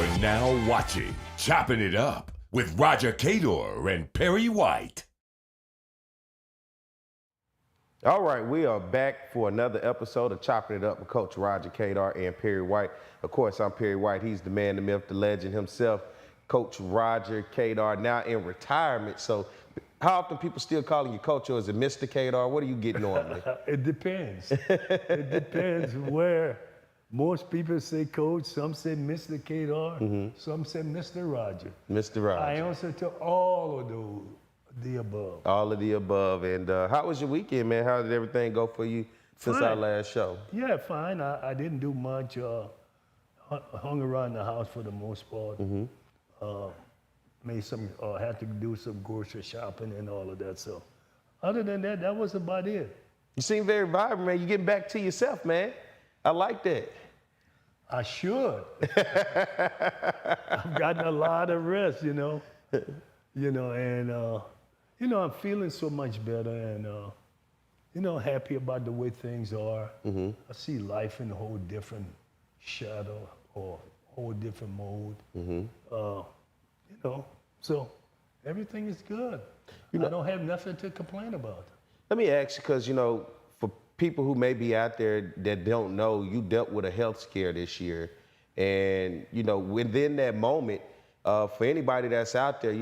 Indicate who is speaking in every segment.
Speaker 1: You're now watching Chopping It Up with Roger Cador and Perry White.
Speaker 2: All right, we are back for another episode of Chopping It Up with Coach Roger Cador and Perry White. Of course, I'm Perry White. He's the man, the myth, the legend himself, Coach Roger Cador, now in retirement. So how often people still calling you Coach, or is it Mr. Cador? What do you get normally?
Speaker 3: It depends. It depends where. Most people say Coach, some say Mr. Cador, some say Mr. Roger.
Speaker 2: Mr. Roger.
Speaker 3: I answer to all of those, the above.
Speaker 2: All of the above. And how was your weekend, man? How did everything go for you since our last show?
Speaker 3: Yeah, fine. I didn't do much. Hung around the house for the most part. Made some, had to do some grocery shopping and all of that. So other than that, that was about it.
Speaker 2: You seem very vibrant, man. You're getting back to yourself, man. I like that.
Speaker 3: I should. I've gotten a lot of rest, and I'm feeling so much better and, happy about the way things are. I see life in a whole different shadow or whole different mode. So everything is good. I don't have nothing to complain about.
Speaker 2: Let me ask you, because, for people who may be out there that don't know, you dealt with a health scare this year. And, within that moment, for anybody that's out there,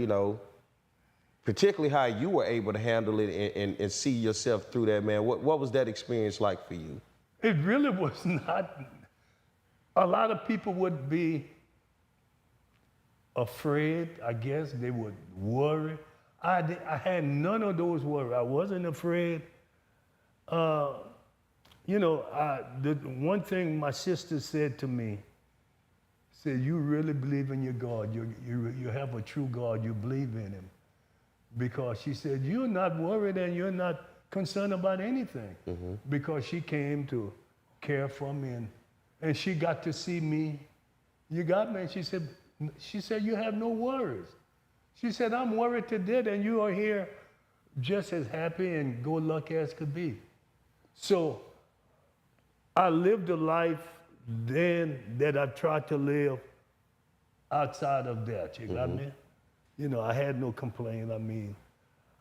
Speaker 2: particularly how you were able to handle it and see yourself through that, man, what was that experience like for you?
Speaker 3: It really was not. A lot of people would be afraid, I guess. They would worry. I had none of those worries. I wasn't afraid. The one thing my sister said to me, said, you really believe in your God. You have a true God. You believe in him. Because she said, you're not worried and you're not concerned about anything. Because she came to care for me and she got to see me. You got me? And she said, you have no worries. She said, I'm worried to death and you are here just as happy and go lucky as could be. So I lived a life then that I tried to live outside of that. You got me? I had no complaint. I mean,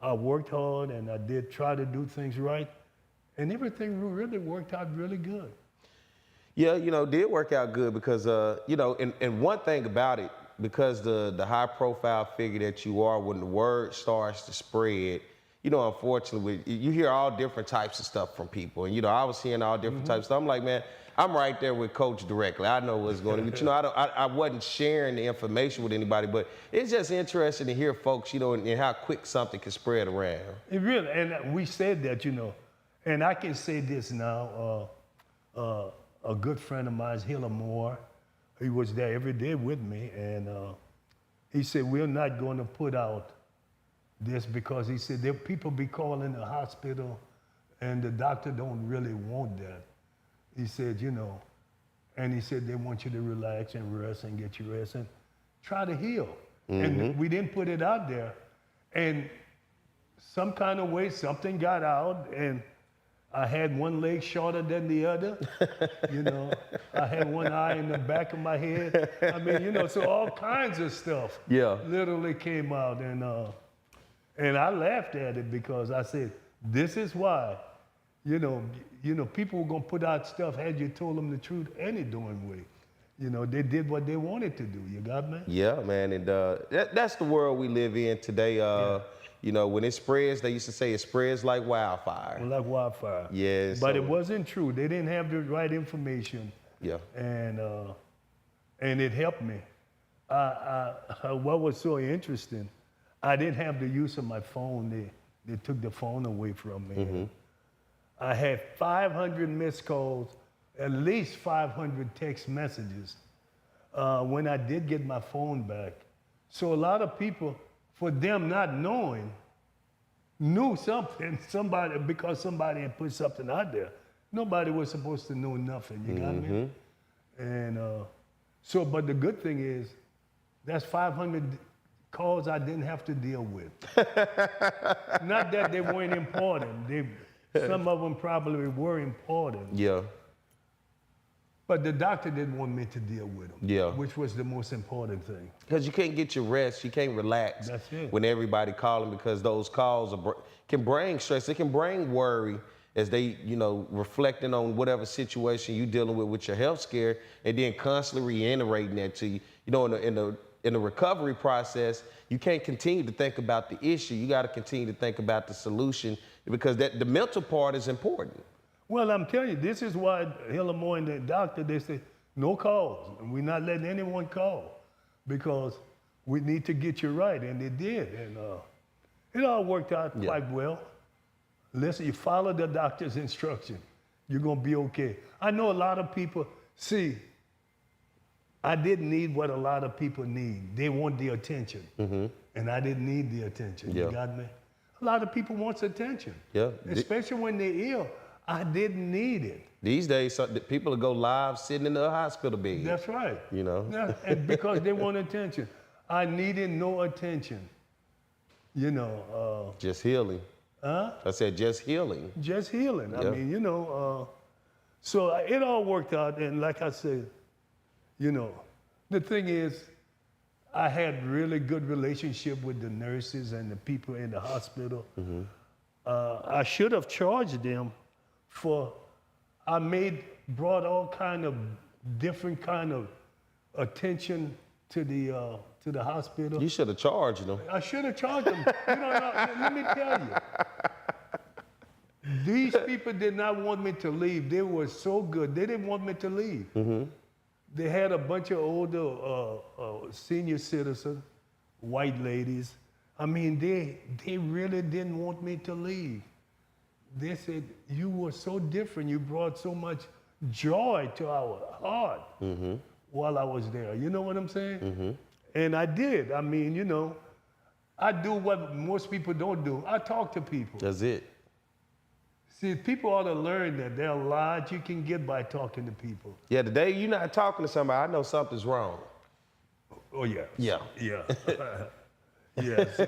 Speaker 3: I worked hard and I did try to do things right. And everything really worked out really good.
Speaker 2: Yeah, it did work out good because, and one thing about it, because the high profile figure that you are, when the word starts to spread, unfortunately, you hear all different types of stuff from people. And, I was hearing all different types of stuff. I'm like, man, I'm right there with Coach directly. I know what's going on. But, I wasn't sharing the information with anybody, but it's just interesting to hear folks, and how quick something can spread around.
Speaker 3: It really, and we said that, and I can say this now, a good friend of mine, Hiller Moore, he was there every day with me, and he said, we're not going to put out this because he said, there people be calling the hospital and the doctor don't really want that. He said, and he said, they want you to relax and rest and get your rest and try to heal. And we didn't put it out there. And some kind of way, something got out, and I had one leg shorter than the other. I had one eye in the back of my head. I mean, so all kinds of stuff literally came out. And I laughed at it because I said, this is why, people were going to put out stuff had you told them the truth any darn way. They did what they wanted to do. You got me?
Speaker 2: Yeah, man. And that's the world we live in today. When it spreads, they used to say it spreads like wildfire.
Speaker 3: Like wildfire.
Speaker 2: Yeah.
Speaker 3: But it wasn't true. They didn't have the right information.
Speaker 2: Yeah.
Speaker 3: And it helped me. What was so interesting, I didn't have the use of my phone. They took the phone away from me. I had 500 missed calls, at least 500 text messages when I did get my phone back. So a lot of people, for them not knowing, knew something, because somebody had put something out there. Nobody was supposed to know nothing, you got me? And but the good thing is, that's 500 calls I didn't have to deal with. Not that they weren't important. Some of them probably were important.
Speaker 2: Yeah.
Speaker 3: But the doctor didn't want me to deal with him.
Speaker 2: Yeah.
Speaker 3: Which was the most important thing.
Speaker 2: Because you can't get your rest, you can't relax.
Speaker 3: That's it.
Speaker 2: When everybody calling, because those calls can bring stress. It can bring worry as they, reflecting on whatever situation you dealing with your health scare, and then constantly reiterating that to you. In the recovery process, you can't continue to think about the issue. You got to continue to think about the solution, because the mental part is important.
Speaker 3: Well, I'm telling you, this is why Hillamore and the doctor, they say, no calls. We're not letting anyone call because we need to get you right. And they did. And it all worked out quite well. Listen, you follow the doctor's instruction, you're going to be okay. I know a lot of people, I didn't need what a lot of people need. They want the attention. Mm-hmm. And I didn't need the attention.
Speaker 2: Yeah.
Speaker 3: You got me? A lot of people want attention.
Speaker 2: Yeah.
Speaker 3: Especially when they're ill. I didn't need it.
Speaker 2: These days, people go live sitting in the hospital bed.
Speaker 3: That's right.
Speaker 2: Yeah,
Speaker 3: and because they want attention. I needed no attention.
Speaker 2: Just healing.
Speaker 3: Huh?
Speaker 2: I said just healing.
Speaker 3: Just healing.
Speaker 2: Yeah.
Speaker 3: I mean, so it all worked out. And like I said, the thing is, I had really good relationship with the nurses and the people in the hospital. Mm-hmm. I should have charged them brought all kind of different kind of attention to the hospital.
Speaker 2: You should have charged them.
Speaker 3: I should have charged them. Let me tell you. These people did not want me to leave. They were so good. They didn't want me to leave. Mm-hmm. They had a bunch of older senior citizens, white ladies. I mean, they really didn't want me to leave. They said, you were so different. You brought so much joy to our heart while I was there. You know what I'm saying? Mm-hmm. And I did. I mean, I do what most people don't do. I talk to people.
Speaker 2: That's it.
Speaker 3: See, people ought to learn that there are a lot you can get by talking to people.
Speaker 2: Yeah, the day you're not talking to somebody, I know something's wrong.
Speaker 3: Oh, yeah.
Speaker 2: Yeah.
Speaker 3: Yeah. Yes.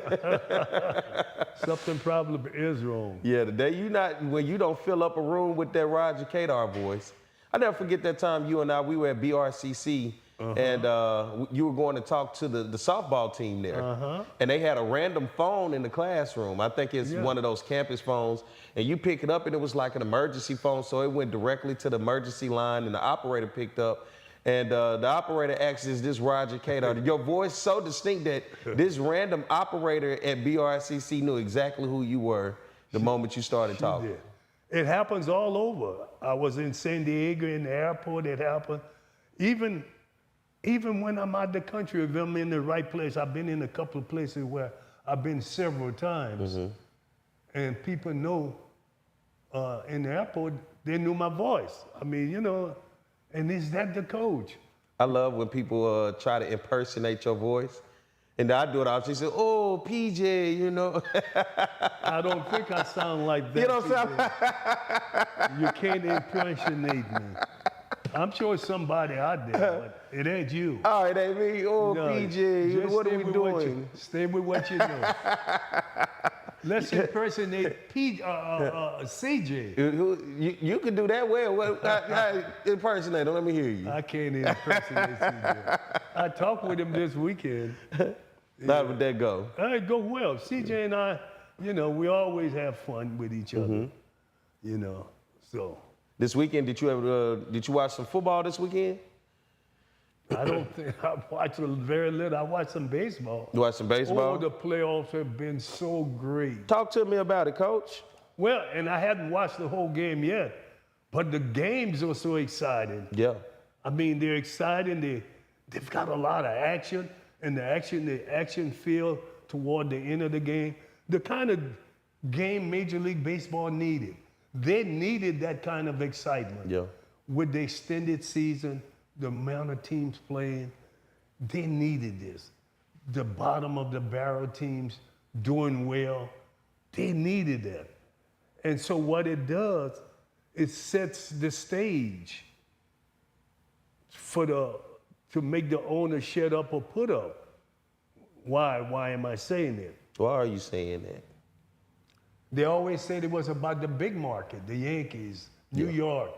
Speaker 3: Something probably is wrong.
Speaker 2: Yeah, the day when you don't fill up a room with that Roger Cador voice. I never forget that time you and I, we were at BRCC, and you were going to talk to the softball team there. And they had a random phone in the classroom. I think it's one of those campus phones. And you pick it up, and it was like an emergency phone, so it went directly to the emergency line, and the operator picked up. And the operator asked, is this Roger Cador? Your voice so distinct that this random operator at BRCC knew exactly who you were the moment you started talking.
Speaker 3: Did. It happens all over. I was in San Diego in the airport, it happened. Even when I'm out the country, if I'm in the right place, I've been in a couple of places where I've been several times. And people know in the airport, they knew my voice. I mean, and is that the coach?
Speaker 2: I love when people try to impersonate your voice. And I do it. I'll just say, oh, PJ,
Speaker 3: I don't think I sound like that.
Speaker 2: You don't sound
Speaker 3: You can't impersonate me. I'm sure it's somebody out there, but it ain't you.
Speaker 2: Oh, it ain't me. Oh,
Speaker 3: No,
Speaker 2: PJ, what are we doing?
Speaker 3: Stay with what you know. Let's impersonate CJ.
Speaker 2: You can do that well. Impersonate him. Let me hear you.
Speaker 3: I can't impersonate CJ. I talked with him this weekend.
Speaker 2: How would that go?
Speaker 3: It go well. CJ and I, we always have fun with each other. So.
Speaker 2: This weekend, did you watch some football this weekend?
Speaker 3: I don't think I watched very little. I watched some baseball.
Speaker 2: You watched some baseball?
Speaker 3: Oh, the playoffs have been so great.
Speaker 2: Talk to me about it, Coach.
Speaker 3: Well, and I hadn't watched the whole game yet, but the games are so exciting.
Speaker 2: Yeah.
Speaker 3: I mean, they're exciting. They've got a lot of action, and the action feel toward the end of the game. The kind of game Major League Baseball needed. They needed that kind of excitement.
Speaker 2: Yeah.
Speaker 3: With the extended season, the amount of teams playing, they needed this. The bottom of the barrel teams doing well, they needed that. And so what it does, it sets the stage to make the owner shut up or put up. Why am I saying that?
Speaker 2: Why are you saying that?
Speaker 3: They always said it was about the big market, the Yankees, New York,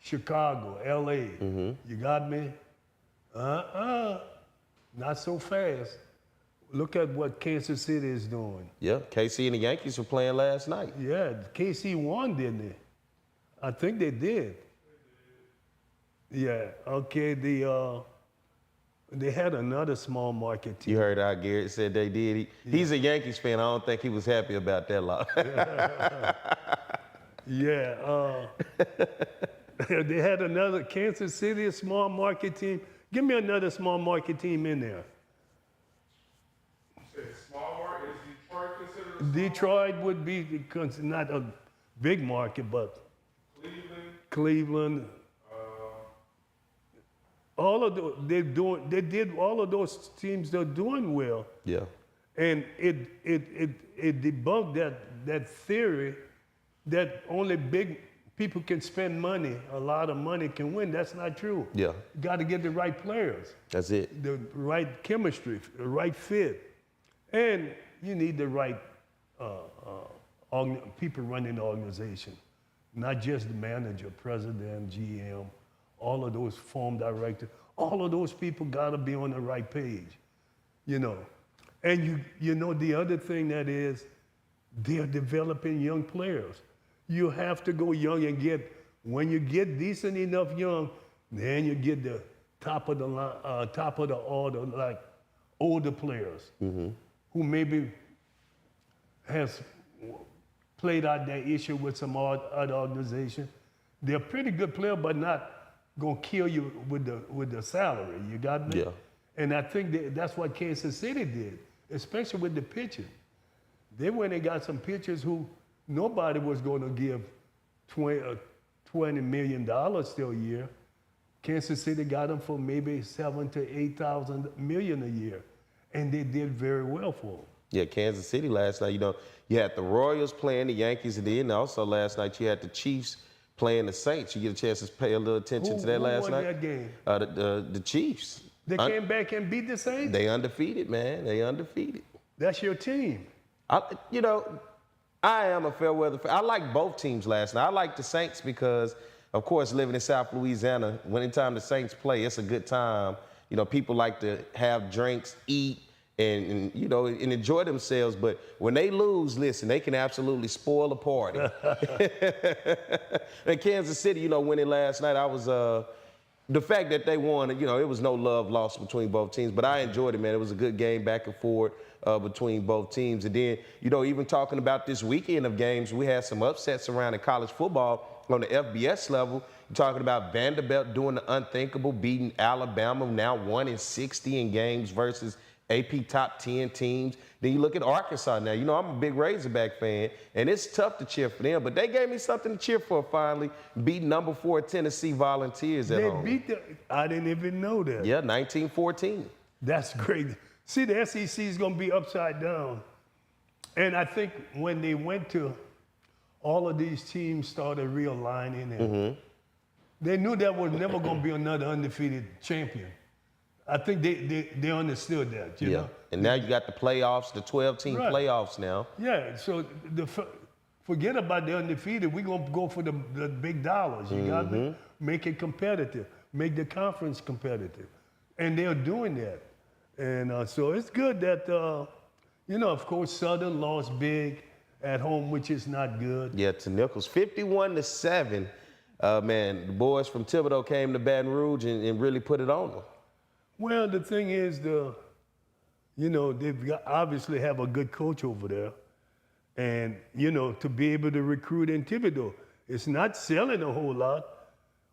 Speaker 3: Chicago, L.A. You got me? Not so fast. Look at what Kansas City is doing.
Speaker 2: Yeah, KC and the Yankees were playing last night.
Speaker 3: Yeah, KC won, didn't they? I think they did. Yeah, okay, they had another small market team.
Speaker 2: You heard how Garrett said they did. He's a Yankees fan. I don't think he was happy about that lot.
Speaker 3: Yeah, they had another Kansas City, a small market team. Give me another small market team in there.
Speaker 4: You said small market? Is Detroit considered a small
Speaker 3: Detroit would be not a big market, but
Speaker 4: market?
Speaker 3: Cleveland. All of they did all of those teams. They're doing well,
Speaker 2: Yeah.
Speaker 3: and it debunked that theory that only big people can spend money, a lot of money can win. That's not true.
Speaker 2: Yeah.
Speaker 3: You got to get the right players,
Speaker 2: That's it.
Speaker 3: the right chemistry, the right fit, and you need the right people running the organization, not just the manager, president, GM, all of those form directors. All of those people got to be on the right page, you know. And you know the other thing that is, they're developing young players. You have to go young and when you get decent enough young, then you get the top of the line, top of the order, like older players who maybe has played out their issue with some other organization. They're pretty good players, but not gonna kill you with the salary. You got me?
Speaker 2: Yeah.
Speaker 3: And I think that's what Kansas City did, especially with the pitching. They went and got some pitchers who nobody was going to give $20 million still a year. Kansas City got them for maybe $7,000 to $8,000 million a year, and they did very well for them.
Speaker 2: Yeah, Kansas City last night, you know, you had the Royals playing the Yankees, and then also last night you had the Chiefs playing the Saints. You get a chance to pay a little attention to that last
Speaker 3: won
Speaker 2: night?
Speaker 3: that game?
Speaker 2: The Chiefs.
Speaker 3: They came back and beat the Saints?
Speaker 2: They undefeated, man. They undefeated.
Speaker 3: That's your team.
Speaker 2: I am a fair weather fan. I like both teams last night. I like the Saints because, of course, living in South Louisiana, anytime the Saints play, it's a good time. You know, people like to have drinks, eat, and enjoy themselves. But when they lose, listen, they can absolutely spoil a party. And Kansas City, winning last night, I was the fact that they won, it was no love lost between both teams. But I enjoyed it, man. It was a good game back and forth between both teams. And then, even talking about this weekend of games, we had some upsets around in college football on the FBS level. You're talking about Vanderbilt doing the unthinkable, beating Alabama, now 1-60 in games versus AP top 10 teams. Then you look at Arkansas now. I'm a big Razorback fan, and it's tough to cheer for them. But they gave me something to cheer for finally, beating number 4 Tennessee Volunteers at home.
Speaker 3: They beat I didn't even know that.
Speaker 2: Yeah, 19-14.
Speaker 3: That's great. See, the SEC is going to be upside down. And I think when they went to, all of these teams started realigning, and they knew there was never going to be another undefeated champion. I think they understood that, you know?
Speaker 2: And now you got the playoffs, the 12-team playoffs now.
Speaker 3: Yeah, so forget about the undefeated. We're going to go for the big dollars, you got me? Make it competitive. Make the conference competitive. And they're doing that. And so it's good that, of course, Southern lost big at home, which is not good.
Speaker 2: Yeah, to Nichols, 51-7. Man, the boys from Thibodeau came to Baton Rouge and really put it on them.
Speaker 3: Well, the thing is, they've obviously have a good coach over there. And, to be able to recruit in Thibodeau, it's not selling a whole lot,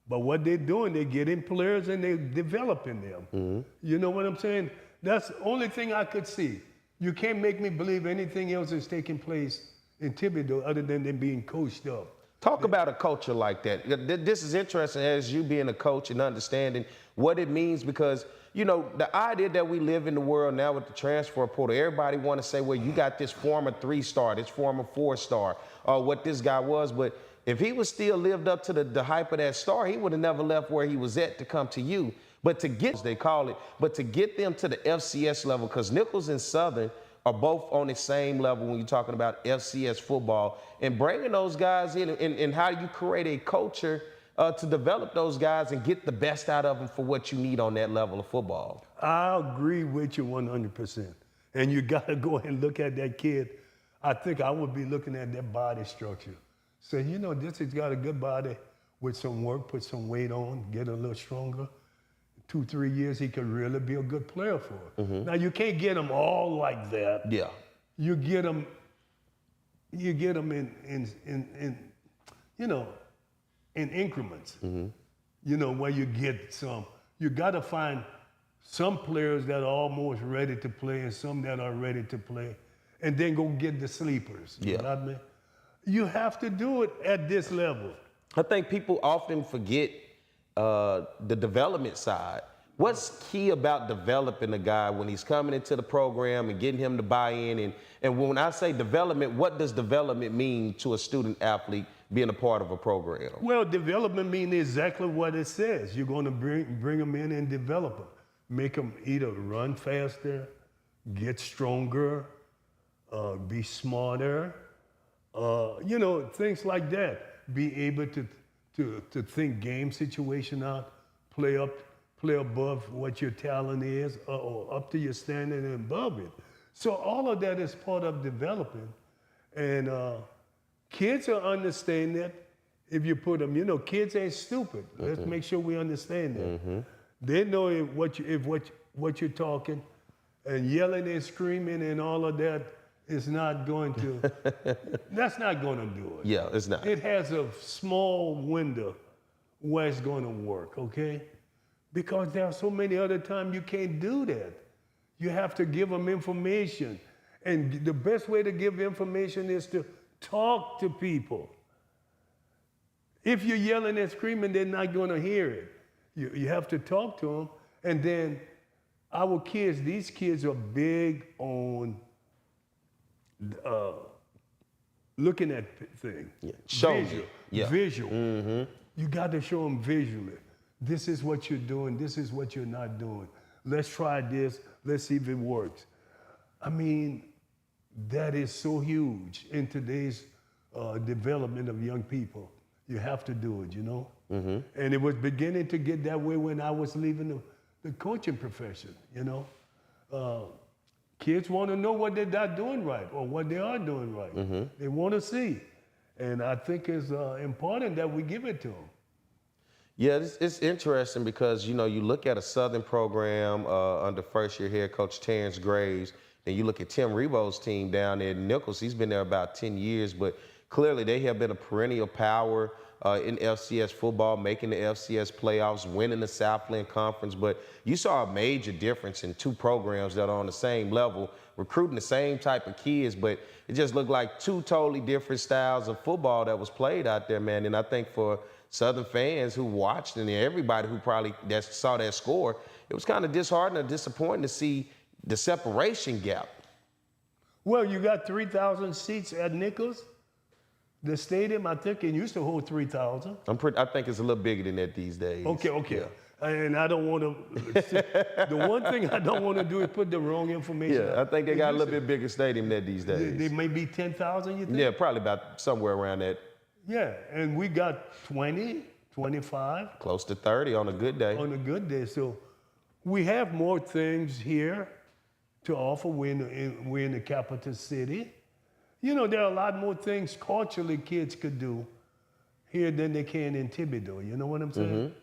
Speaker 3: but what they're doing, they're getting players and they're developing them. You know what I'm saying? That's the only thing I could see. You can't make me believe anything else is taking place in Thibodeau other than them being coached up.
Speaker 2: Talk about a culture like that. This is interesting as you being a coach and understanding what it means because, the idea that we live in the world now with the transfer portal, everybody want to say, well, you got this former 3-star, this former 4-star, or what this guy was. But if he was still lived up to the hype of that star, he would have never left where he was at to come to you. But to get, they call it, but to get them to the FCS level, because Nichols and Southern are both on the same level when you're talking about FCS football, and bringing those guys in and how you create a culture to develop those guys and get the best out of them for what you need on that level of football.
Speaker 3: I agree with you 100%. And you got to go and look at that kid. I think I would be looking at their body structure. Say, you know, this has got a good body with some work, put some weight on, get a little stronger. 2-3 years, he could really be a good player for it. Now, you can't get them all like that.
Speaker 2: Yeah.
Speaker 3: You get them in you know, in increments. You know, where you get some. You got to find some players that are almost ready to play and some that are ready to play, and then go get the sleepers.
Speaker 2: Yeah.
Speaker 3: You know what I mean? You have to do it at this level.
Speaker 2: I think people often forget the development side. What's key about developing a guy when he's coming into the program and getting him to buy in? And when I say development, what does development mean to a student athlete being a part of a program?
Speaker 3: Well, development means exactly what it says. You're going to bring them in and develop them. Make them either run faster, get stronger, be smarter, you know, things like that. Be able to think game situation out, play above what your talent is, or up to your standard and above it. So all of that is part of developing. And kids will understand that if you put them, you know, kids ain't stupid. Let's make sure we understand that. They know if what you're talking, and yelling and screaming and all of that is not going to, that's not going to do it.
Speaker 2: Yeah, it's not.
Speaker 3: It has a small window where it's going to work, okay? Because there are so many other times you can't do that. You have to give them information. And the best way to give information is to talk to people. If you're yelling and screaming, they're not going to hear it. You have to talk to them. And then our kids, these kids are big on looking at things.
Speaker 2: Yeah. Show me.
Speaker 3: Visual.
Speaker 2: Yeah.
Speaker 3: Visual. You got to show them visually. This is what you're doing. This is what you're not doing. Let's try this. Let's see if it works. I mean, that is so huge in today's development of young people. You have to do it, you know? And it was beginning to get that way when I was leaving the coaching profession, you know? Kids want to know what they're not doing right or what they are doing right. They want to see. And I think it's important that we give it to them.
Speaker 2: Yeah, it's interesting because, you know, you look at a Southern program under first-year head coach Terrence Graves, and you look at Tim Rebo's team down there in Nichols. He's been there about 10 years, but clearly they have been a perennial power in FCS football, making the FCS playoffs, winning the Southland Conference. But you saw a major difference in two programs that are on the same level, recruiting the same type of kids, but it just looked like two totally different styles of football that was played out there, man. And I think for Southern fans who watched and everybody who probably saw that score, it was kind of disheartening or disappointing to see the separation gap.
Speaker 3: Well, you got 3,000 seats at Nichols. The stadium, I think it used to hold 3,000.
Speaker 2: I think it's a little bigger than that these days.
Speaker 3: Okay.
Speaker 2: Yeah.
Speaker 3: And I don't want to, the one thing I don't want to do is put the wrong information out.
Speaker 2: Yeah, I think they got a little bit bigger stadium than that these days.
Speaker 3: They may be 10,000, you think?
Speaker 2: Yeah, probably about somewhere around that.
Speaker 3: Yeah, and we got 20, 25.
Speaker 2: Close to 30 on a good day.
Speaker 3: On a good day. So we have more things here to offer. We're in the capital city. You know, there are a lot more things culturally kids could do here than they can in Thibodeau. You know what I'm saying?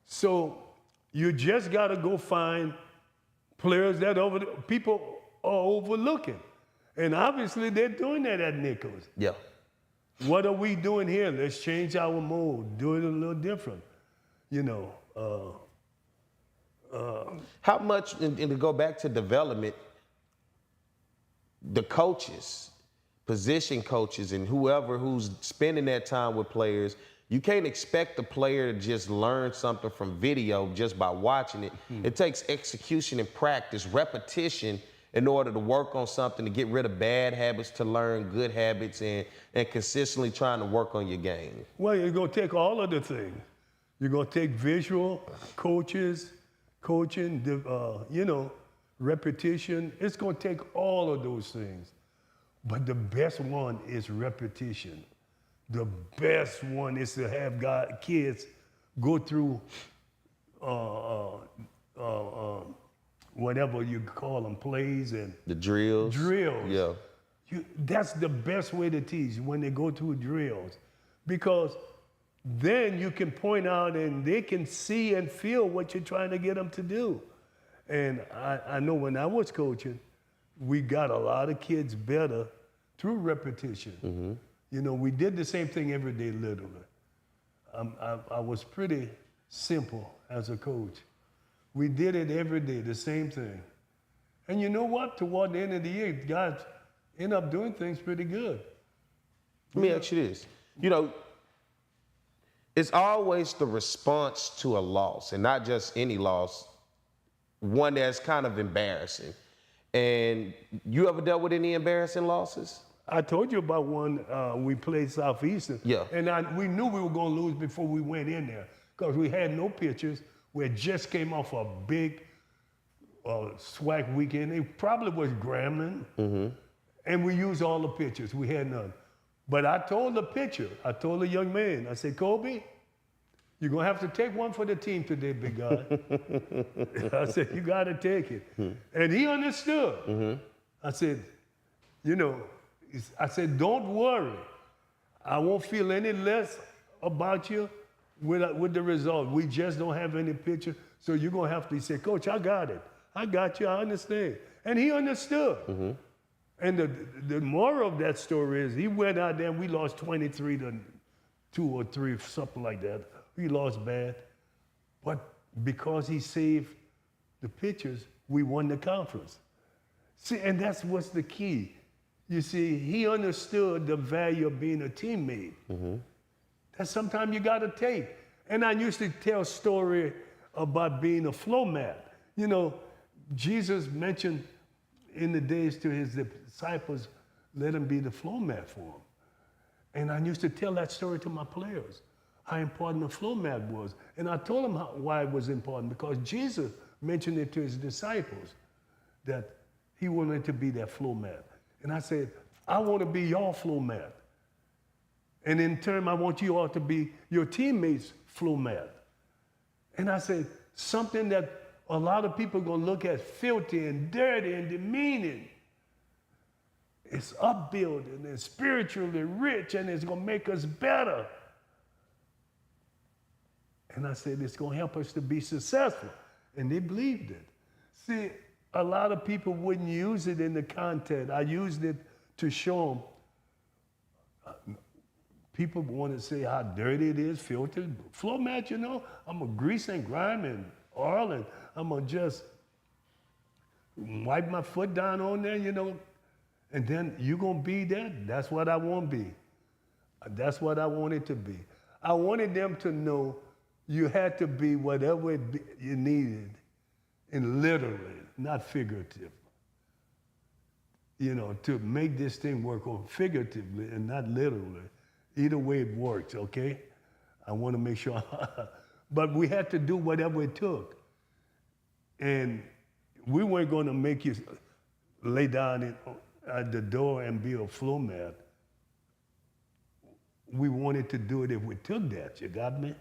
Speaker 3: So you just got to go find players that people are overlooking. And obviously they're doing that at Nichols.
Speaker 2: Yeah.
Speaker 3: What are we doing here? Let's change our mode, do it a little different. You know.
Speaker 2: How much, and to go back to development, the coaches, position coaches, and whoever who's spending that time with players, you can't expect the player to just learn something from video just by watching it. It takes execution and practice, repetition, in order to work on something, to get rid of bad habits, to learn good habits, and consistently trying to work on your game.
Speaker 3: Well, you're going to take all of the things. You're going to take visual, coaching, you know, repetition. It's going to take all of those things. But the best one is repetition. the best one is to have kids go through whatever you call them, plays and
Speaker 2: The drills.
Speaker 3: drills.
Speaker 2: Yeah.
Speaker 3: That's the best way to teach, when they go through drills, because then you can point out and they can see and feel what you're trying to get them to do. And I know when I was coaching, we got a lot of kids better through repetition. You know, we did the same thing every day, literally. I was pretty simple as a coach. We did it every day, the same thing. And you know what? Toward the end of the year, guys end up doing things pretty good.
Speaker 2: Let me ask you this. You know, it's always the response to a loss, and not just any loss, one that's kind of embarrassing. And you ever dealt with any embarrassing losses?
Speaker 3: I told you about one, we played Southeastern.
Speaker 2: Yeah.
Speaker 3: And we knew we were going to lose before we went in there, because we had no pitchers. We had just came off a big SWAC weekend. It probably was Grambling. And we used all the pitchers. We had none. But I told the pitcher, I told the young man, I said, Kobe, you're going to have to take one for the team today, big guy. I said, you got to take it. And he understood. I said, you know, I said, don't worry. I won't feel any less about you with the result. We just don't have any pitcher. So you're going to have to say, Coach, I got it. I got you. I understand. And he understood. And the moral of that story is he went out there and we lost 23-2 or 3, something like that. We lost bad. But because he saved the pitchers, we won the conference. See, and that's what's the key. You see, he understood the value of being a teammate. That sometimes you got to take. And I used to tell a story about being a flow mat. You know, Jesus mentioned in the days to his disciples, let him be the flow mat for him. And I used to tell that story to my players, how important the flow mat was. And I told them why it was important, because Jesus mentioned it to his disciples, that he wanted to be that flow mat. And I said, I want to be your flow mat. And in turn, I want you all to be your teammates' flow mat. And I said, something that a lot of people are going to look at filthy and dirty and demeaning. It's upbuilding and spiritually rich, and it's going to make us better. And I said, it's going to help us to be successful. And they believed it. See, a lot of people wouldn't use it in the content. I used it to show them. People want to say how dirty it is, filthy. Flow mat, you know, I'm going to grease and grime and oil, and I'm going to just wipe my foot down on there, you know. And then you're going to be that. That's what I want to be. That's what I wanted to be. I wanted them to know you had to be whatever you needed, and literally, not figurative. You know, to make this thing work, or figuratively and not literally. Either way it works, okay? I want to make sure. But we had to do whatever it took. And we weren't going to make you lay down at the door and be a flow mat. We wanted to do it if we took that, you got me?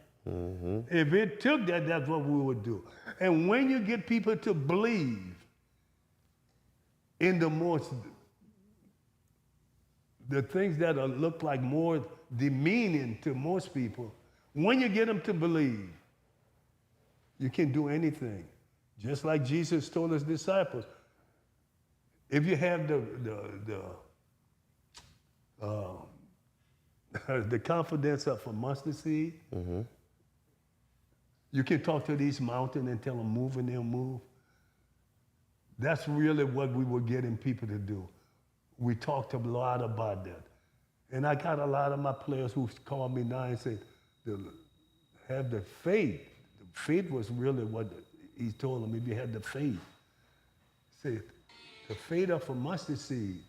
Speaker 3: If it took that, that's what we would do. And when you get people to believe in the things that look like more demeaning to most people, when you get them to believe, you can do anything. Just like Jesus told his disciples, if you have the confidence of a mustard seed, you can talk to these mountains and tell them move and they'll move. That's really what we were getting people to do. We talked a lot about that. And I got a lot of my players who called me now and said, have the faith. The faith was really what he told them, if you had the faith. He said, the faith of a mustard seed.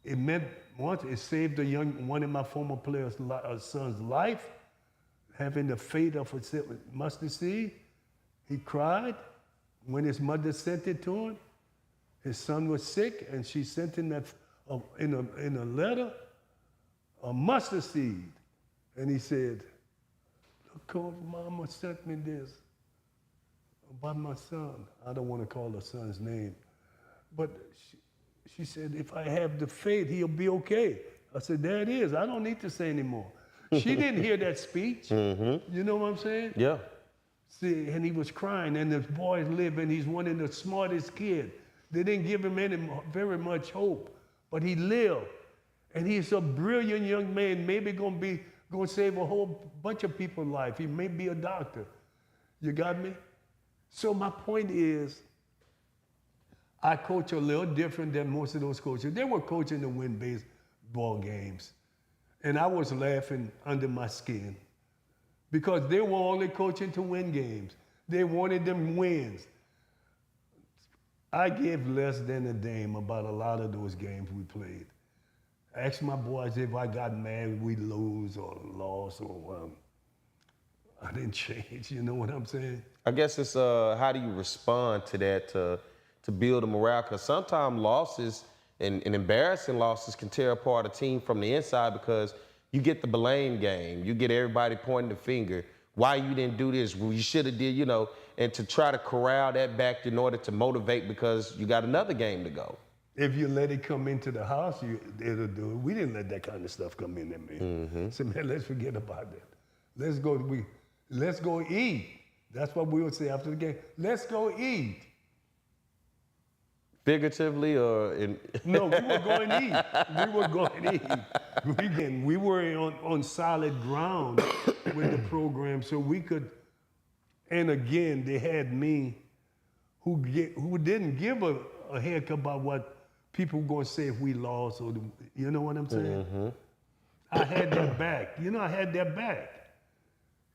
Speaker 3: It meant once it saved one of my former players' son's life, having the faith of a mustard seed. He cried when his mother sent it to him. His son was sick, and she sent him that in a letter a mustard seed. And he said, look, Coach, Mama sent me this about my son. I don't want to call her son's name. But she said, if I have the faith, he'll be okay. I said, there it is. I don't need to say anymore. She didn't hear that speech. You know what I'm saying?
Speaker 2: Yeah.
Speaker 3: See, and he was crying, and the boy's living. He's one of the smartest kids. They didn't give him very much hope, but he lived. And he's a brilliant young man, maybe going to save a whole bunch of people's life. He may be a doctor. You got me? So my point is, I coach a little different than most of those coaches. They were coaching to win baseball games. And I was laughing under my skin because they were only coaching to win games. They wanted them wins. I gave less than a damn about a lot of those games we played. Ask my boys if I got mad we lose or lost or I didn't change, you know what I'm saying?
Speaker 2: I guess it's how do you respond to that to build a morale? Because sometimes losses and embarrassing losses can tear apart a team from the inside because you get the blame game. You get everybody pointing the finger. Why you didn't do this? Well, you should have did, you know, and to try to corral that back in order to motivate because you got another game to go.
Speaker 3: If you let it come into the house, it'll do it. We didn't let that kind of stuff come in there, man. So, man, let's forget about that. Let's go eat. That's what we would say after the game. Let's go eat.
Speaker 2: Figuratively or in?
Speaker 3: No, we were going to eat. We were going to eat. We were on solid ground with the program, so we could. And again, they had me, who didn't give a heck about what people were going to say if we lost, or you know what I'm saying? I had their back. You know, I had their back.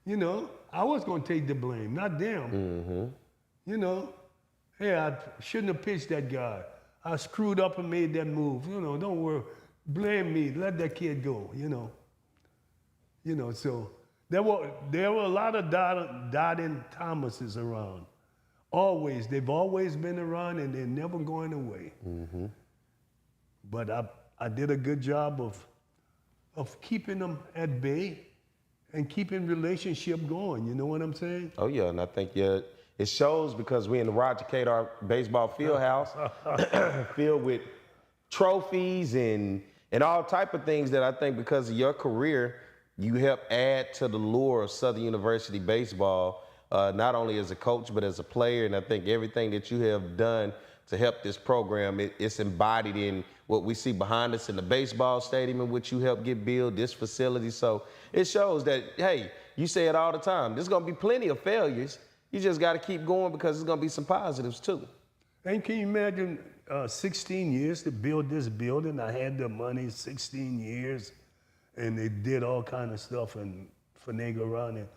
Speaker 3: You know, I was going to take the blame, not them. You know, hey, I shouldn't have pitched that guy. I screwed up and made that move. You know, don't worry. Blame me. Let that kid go, you know. You know, so there were a lot of Dottin Thomases around. Always. They've always been around, and they're never going away. But I did a good job of keeping them at bay and keeping relationship going. You know what I'm saying?
Speaker 2: Oh, yeah, and I think, yeah, it shows because we're in the Roger Cador baseball field house filled with trophies and all type of things that I think because of your career, you help add to the lure of Southern University baseball, not only as a coach, but as a player. And I think everything that you have done to help this program, it's embodied in what we see behind us in the baseball stadium in which you helped get built, this facility. So it shows that, hey, you say it all the time, there's gonna be plenty of failures. You just gotta keep going because there's gonna be some positives too.
Speaker 3: And can you imagine 16 years to build this building? I had the money 16 years and they did all kind of stuff and finagle around it.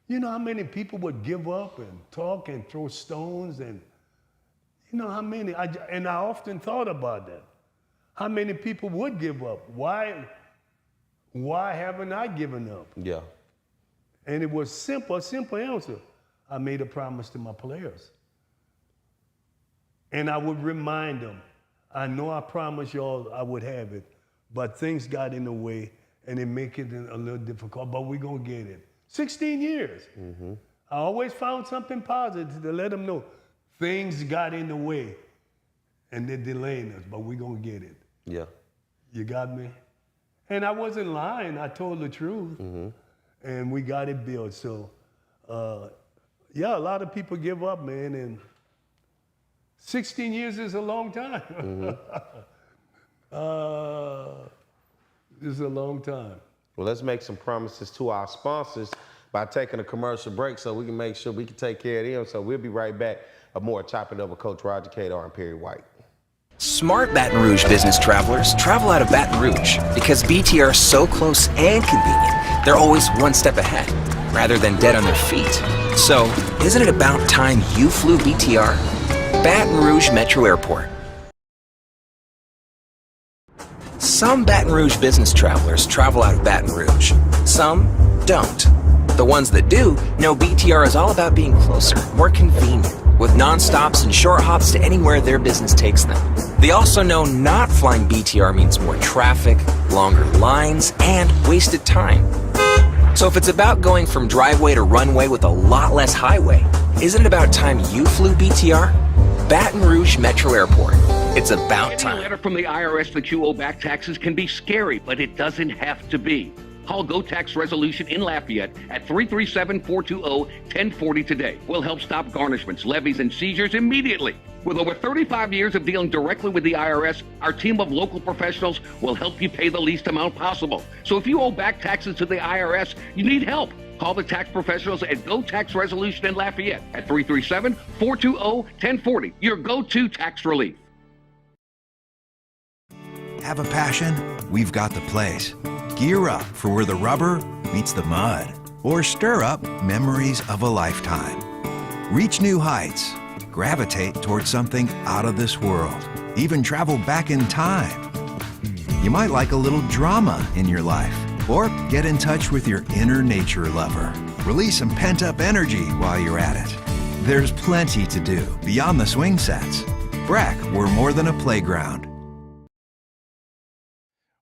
Speaker 3: You know how many people would give up and talk and throw stones and you know how many, and I often thought about that. How many people would give up? Why haven't I given up?
Speaker 2: Yeah.
Speaker 3: And it was a simple answer. I made a promise to my players. And I would remind them, I know I promised y'all I would have it, but things got in the way and it make it a little difficult, but we're gonna get it. 16 years. I always found something positive to let them know. Things got in the way and they're delaying us, but we're gonna get it.
Speaker 2: Yeah.
Speaker 3: You got me? And I wasn't lying, I told the truth. And we got it built, so yeah, a lot of people give up, man, and 16 years is a long time. It's a long time.
Speaker 2: Well, let's make some promises to our sponsors by taking a commercial break so we can make sure we can take care of them. So we'll be right back. More Chopping Up with Coach Roger Cador and Perry White.
Speaker 5: Smart Baton Rouge business travelers travel out of Baton Rouge because BTR is so close and convenient. They're always one step ahead rather than dead on their feet. So, isn't it about time you flew BTR? Baton Rouge Metro Airport. Some Baton Rouge business travelers travel out of Baton Rouge. Some don't. The ones that do know BTR is all about being closer, more convenient. with non-stops and short hops to anywhere their business takes them. They also know not flying BTR means more traffic, longer lines, and wasted time. So if it's about going from driveway to runway with a lot less highway, isn't it about time you flew BTR? Baton Rouge Metro Airport. It's about
Speaker 6: Getting a
Speaker 5: time.
Speaker 6: letter from the IRS that you owe back taxes can be scary, but it doesn't have to be. Call Go Tax Resolution in Lafayette at 337-420-1040 today. We'll help stop garnishments, levies, and seizures immediately. With over 35 years of dealing directly with the IRS, our team of local professionals will help you pay the least amount possible. So if you owe back taxes to the IRS, you need help. Call the tax professionals at Go Tax Resolution in Lafayette at 337-420-1040. Your go-to tax relief.
Speaker 7: Have a passion? We've got the place. Gear up for where the rubber meets the mud, or stir up memories of a lifetime. Reach new heights. Gravitate towards something out of this world. Even travel back in time. You might like a little drama in your life, or get in touch with your inner nature lover. Release some pent-up energy while you're at it. There's plenty to do beyond the swing sets. BRAC, we're more than a playground.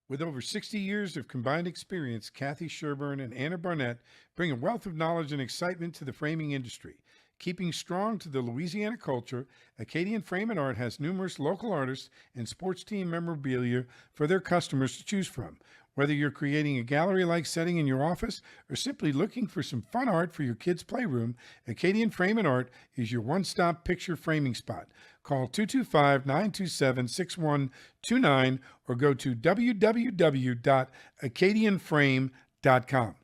Speaker 4: With over 60 years of combined experience, Kathy Sherburne and Anna Barnett bring a wealth of knowledge and excitement to the framing industry. Keeping strong to the Louisiana culture, Acadian Frame and Art has numerous local artists and sports team memorabilia for their customers to choose from. Whether you're creating a gallery-like setting in your office or simply looking for some fun art for your kids' playroom, Acadian Frame and Art is your one-stop picture framing spot. Call 225-927-6129 or go to www.acadianframe.com.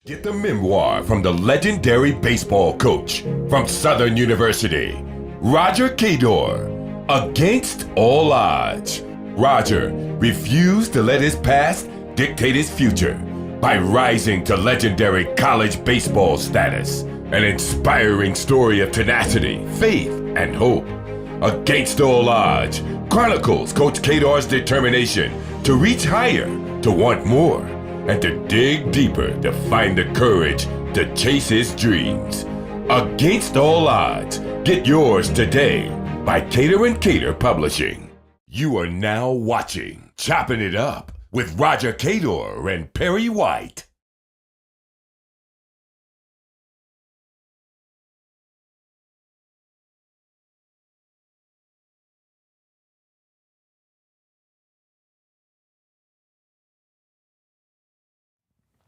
Speaker 1: Get the memoir from the legendary baseball coach from Southern University, Roger Cador. Against all odds, Roger refused to let his past dictate his future by rising to legendary college baseball status. An inspiring story of tenacity, faith, and hope. Against all odds chronicles Coach Cador's determination to reach higher, to want more, and to dig deeper to find the courage to chase his dreams. Against all odds, get yours today by Cador & Cador Publishing. You are now watching Choppin' It Up with Roger Cador and Perry White.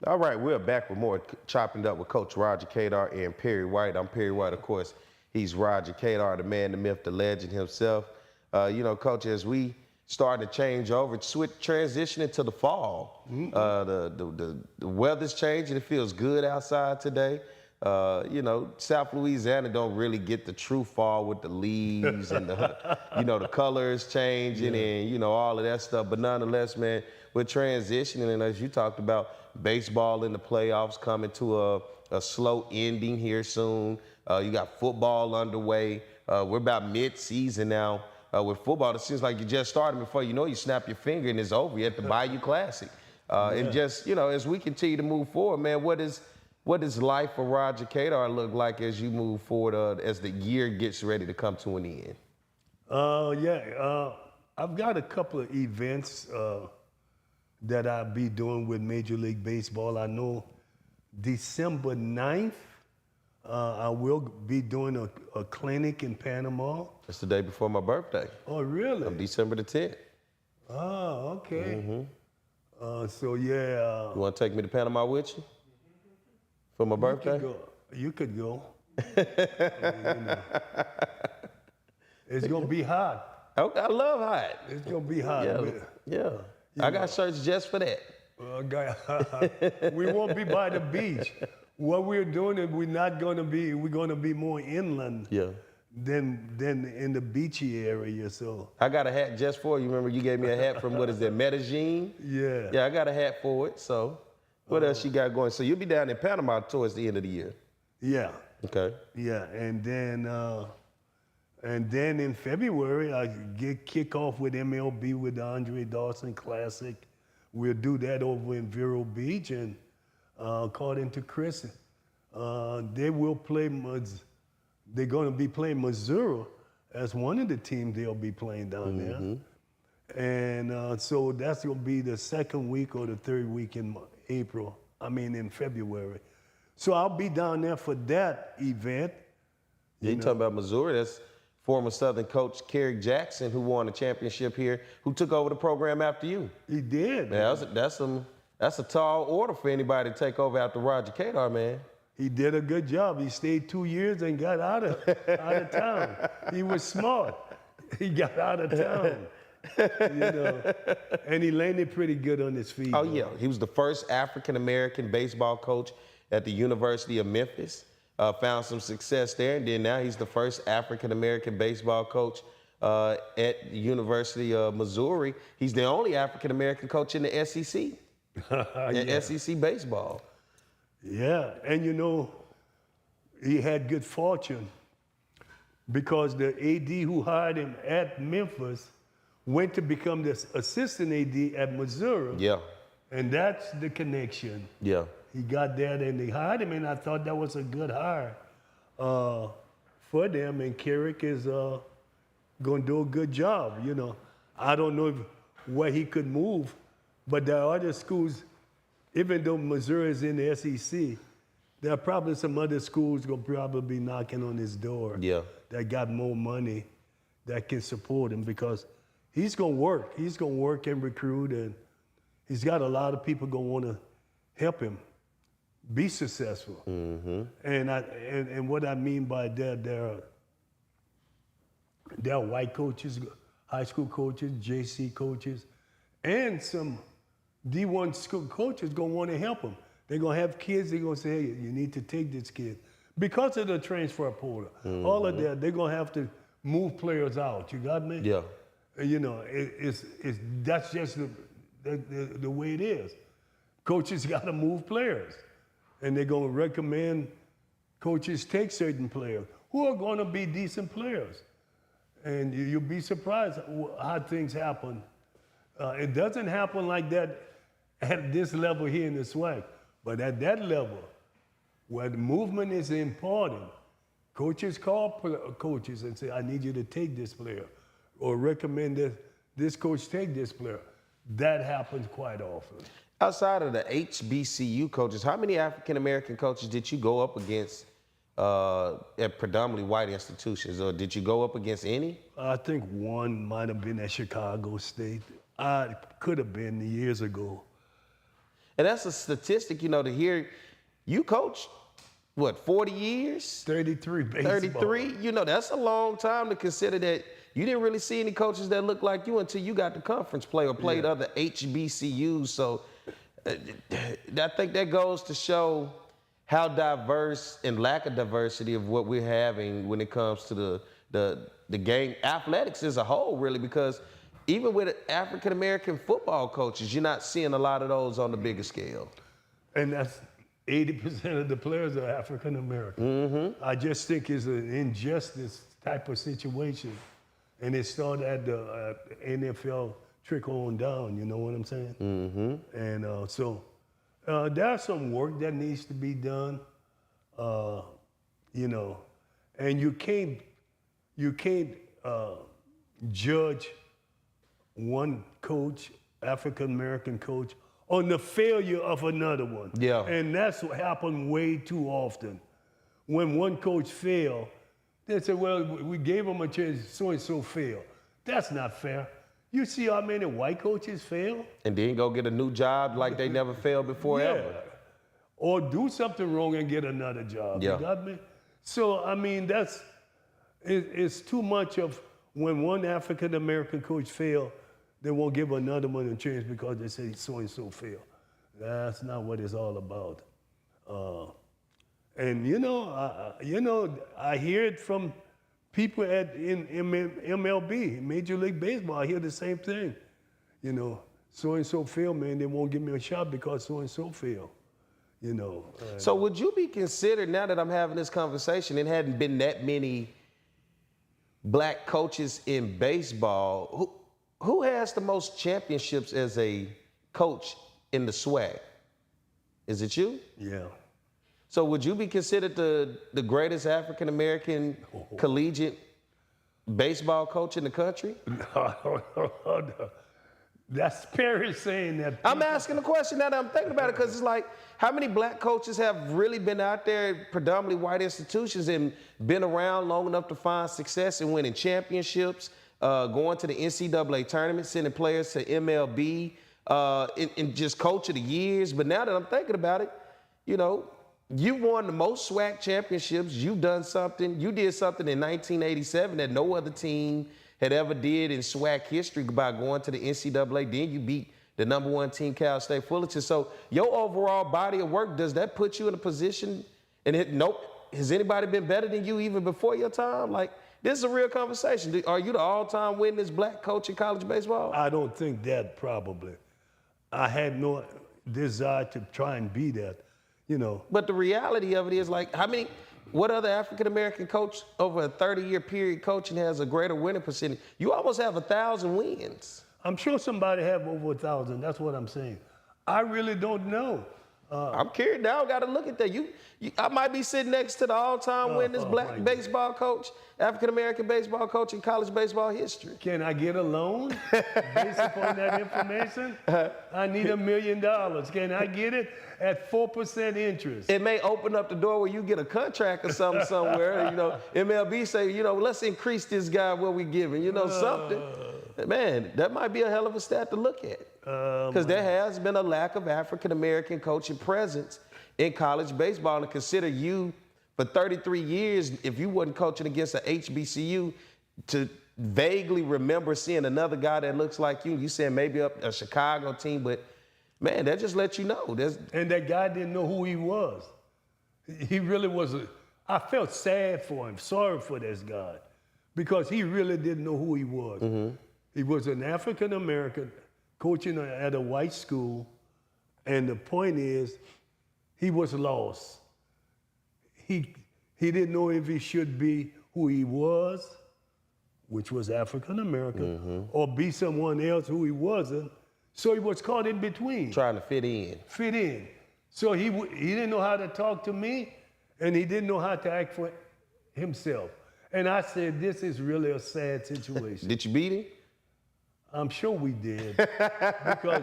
Speaker 2: All right, we're back with more Chopping Up with Coach Roger Cador and Perry White. I'm Perry White, of course. He's Roger Cador, the man, the myth, the legend himself. Coach, as we start to change over, transitioning to the fall, the weather's changing. It feels good outside today. South Louisiana don't really get the true fall with the leaves and the colors changing and, all of that stuff. But nonetheless, man, we're transitioning. And as you talked about, baseball in the playoffs coming to a slow ending here soon. You got football underway. We're about mid-season now. With football, it seems like you just started. Before you know, you snap your finger and it's over. You're at the Bayou Classic. And just, as we continue to move forward, man, what does life for Roger Cador look like as you move forward, as the year gets ready to come to an end?
Speaker 3: I've got a couple of events that I'll be doing with Major League Baseball. I know December 9th, I will be doing a clinic in Panama.
Speaker 2: It's the day before my birthday.
Speaker 3: Oh, really?
Speaker 2: On December the 10th.
Speaker 3: Oh, okay.
Speaker 2: Mm-hmm.
Speaker 3: You
Speaker 2: want to take me to Panama with you for my birthday?
Speaker 3: You could go. It's going to be hot.
Speaker 2: Okay, I love hot.
Speaker 3: It's going to be hot.
Speaker 2: Yeah. I got shirts just for that.
Speaker 3: We won't be by the beach. What we're doing is we're going to be more inland than in the beachy area. So
Speaker 2: I got a hat just for you. Remember you gave me a hat from, what is that, Medellin?
Speaker 3: Yeah.
Speaker 2: Yeah, I got a hat for it. So what else you got going? So you'll be down in Panama towards the end of the year.
Speaker 3: Yeah.
Speaker 2: Okay.
Speaker 3: Yeah, and then in February, I kick off with MLB with the Andre Dawson Classic. We'll do that over in Vero Beach, and according to Chris, They will play. They're going to be playing Missouri as one of the teams they'll be playing down there. And so that's going to be the second week or the third week in in February. So I'll be down there for that event.
Speaker 2: You talking about Missouri? That's former Southern coach Kerry Jackson, who won the championship here, who took over the program after you.
Speaker 3: He did.
Speaker 2: Yeah, that's a tall order for anybody to take over after Roger Cador, man.
Speaker 3: He did a good job. He stayed 2 years and got out of town. He was smart. He got out of town. And he landed pretty good on his feet.
Speaker 2: Oh, yeah. He was the first African-American baseball coach at the University of Memphis. Found some success there, and then now he's the first African-American baseball coach at the University of Missouri. He's the only African-American coach in the SEC, in SEC baseball.
Speaker 3: Yeah, and he had good fortune because the AD who hired him at Memphis went to become this assistant AD at Missouri.
Speaker 2: Yeah.
Speaker 3: And that's the connection.
Speaker 2: Yeah.
Speaker 3: He got there and they hired him, and I thought that was a good hire for them. And Carrick is going to do a good job. I don't know where he could move, but there are other schools. Even though Missouri is in the SEC, there are probably some other schools going to probably be knocking on his door.
Speaker 2: Yeah.
Speaker 3: That got more money that can support him because he's going to work. He's going to work and recruit, and he's got a lot of people going to want to help him be successful. And what I mean by that, there are white coaches, high school coaches, JC coaches, and some D1 school coaches going to want to help him. They're going to have kids, they're going to say, hey, you need to take this kid. Because of the transfer portal, all of that, they're going to have to move players out. You got me?
Speaker 2: Yeah.
Speaker 3: That's just the way it is. Coaches got to move players. And they're going to recommend coaches take certain players who are going to be decent players. And you'll be surprised how things happen. It doesn't happen like that at this level here in the SWAC, but at that level, where the movement is important, coaches call coaches and say, I need you to take this player, or recommend that this coach take this player. That happens quite often.
Speaker 2: Outside of the HBCU coaches, how many African-American coaches did you go up against at predominantly white institutions, or did you go up against any?
Speaker 3: I think one might have been at Chicago State. I could have been years ago.
Speaker 2: And that's a statistic, to hear you coach, 40 years?
Speaker 3: 33 baseball.
Speaker 2: 33? That's a long time to consider that you didn't really see any coaches that looked like you until you got to conference play or played other HBCUs. So I think that goes to show how diverse and lack of diversity of what we're having when it comes to the game, athletics as a whole, really, because even with African-American football coaches, you're not seeing a lot of those on the bigger scale.
Speaker 3: And that's 80% of the players are African-American. I just think it's an injustice type of situation. And it started at the NFL trickle on down, you know what I'm saying? And so there's some work that needs to be done, and you can't judge one coach, African-American coach, on the failure of another one.
Speaker 2: Yeah.
Speaker 3: And that's what happened way too often. When one coach failed, they say, well, we gave him a chance, so-and-so failed. That's not fair. You see how many white coaches fail?
Speaker 2: And then go get a new job like they never failed before ever.
Speaker 3: Or do something wrong and get another job.
Speaker 2: Yeah.
Speaker 3: You got me? So, it's too much of when one African-American coach failed, they won't give another one a chance because they say so-and-so failed. That's not what it's all about. I hear it from people in MLB, Major League Baseball. I hear the same thing. So-and-so failed, man, they won't give me a shot because so-and-so failed. So
Speaker 2: would you be considered, now that I'm having this conversation, it hadn't been that many black coaches in baseball, who has the most championships as a coach in the SWAC? Is it you?
Speaker 3: Yeah.
Speaker 2: So would you be considered the greatest African American collegiate baseball coach in the country?
Speaker 3: That's Perry saying that.
Speaker 2: I'm asking the question now that I'm thinking about it, because it's like, how many black coaches have really been out there, predominantly white institutions, and been around long enough to find success and winning championships, going to the NCAA tournament, sending players to MLB, and just coach of the years. But now that I'm thinking about it, you know, you won the most SWAC championships. You've done something. You did something in 1987 that no other team had ever did in SWAC history by going to the NCAA. Then you beat the #1 team, Cal State Fullerton. So your overall body of work, does that put you in a position, and has anybody been better than you even before your time? Like, this is a real conversation. Are you the all-time winningest black coach in college baseball?
Speaker 3: I don't think that, probably. I had no desire to try and be that, you know.
Speaker 2: But the reality of it is, like, what other African-American coach over a 30-year period coaching has a greater winning percentage? You almost have 1,000 wins.
Speaker 3: I'm sure somebody have over 1,000. That's what I'm saying. I really don't know.
Speaker 2: I'm curious now. I got to look at that. I might be sitting next to the all-time winningest black baseball coach, African-American baseball coach in college baseball history.
Speaker 3: Can I get a loan based upon that information? I need $1 million. Can I get it at 4% interest?
Speaker 2: It may open up the door where you get a contract or something somewhere. You know, MLB say, you know, let's increase this guy what we giving. You know, something. Man, that might be a hell of a stat to look at. Because there has been a lack of African-American coaching presence in college baseball. And consider you, for 33 years, if you wasn't coaching against a HBCU, to vaguely remember seeing another guy that looks like you saying maybe a Chicago team, but man, that just lets you know.
Speaker 3: And that guy didn't know who he was. He really was I felt sad for him, sorry for this guy, because he really didn't know who he was. Mm-hmm. He was an African-American coaching at a white school, and the point is, he was lost. He didn't know if he should be who he was, which was African-American, or be someone else who he wasn't. So he was caught in between.
Speaker 2: Trying to fit in.
Speaker 3: Fit in. So he didn't know how to talk to me, and he didn't know how to act for himself. And I said, this is really a sad situation.
Speaker 2: Did you beat him?
Speaker 3: I'm sure we did, because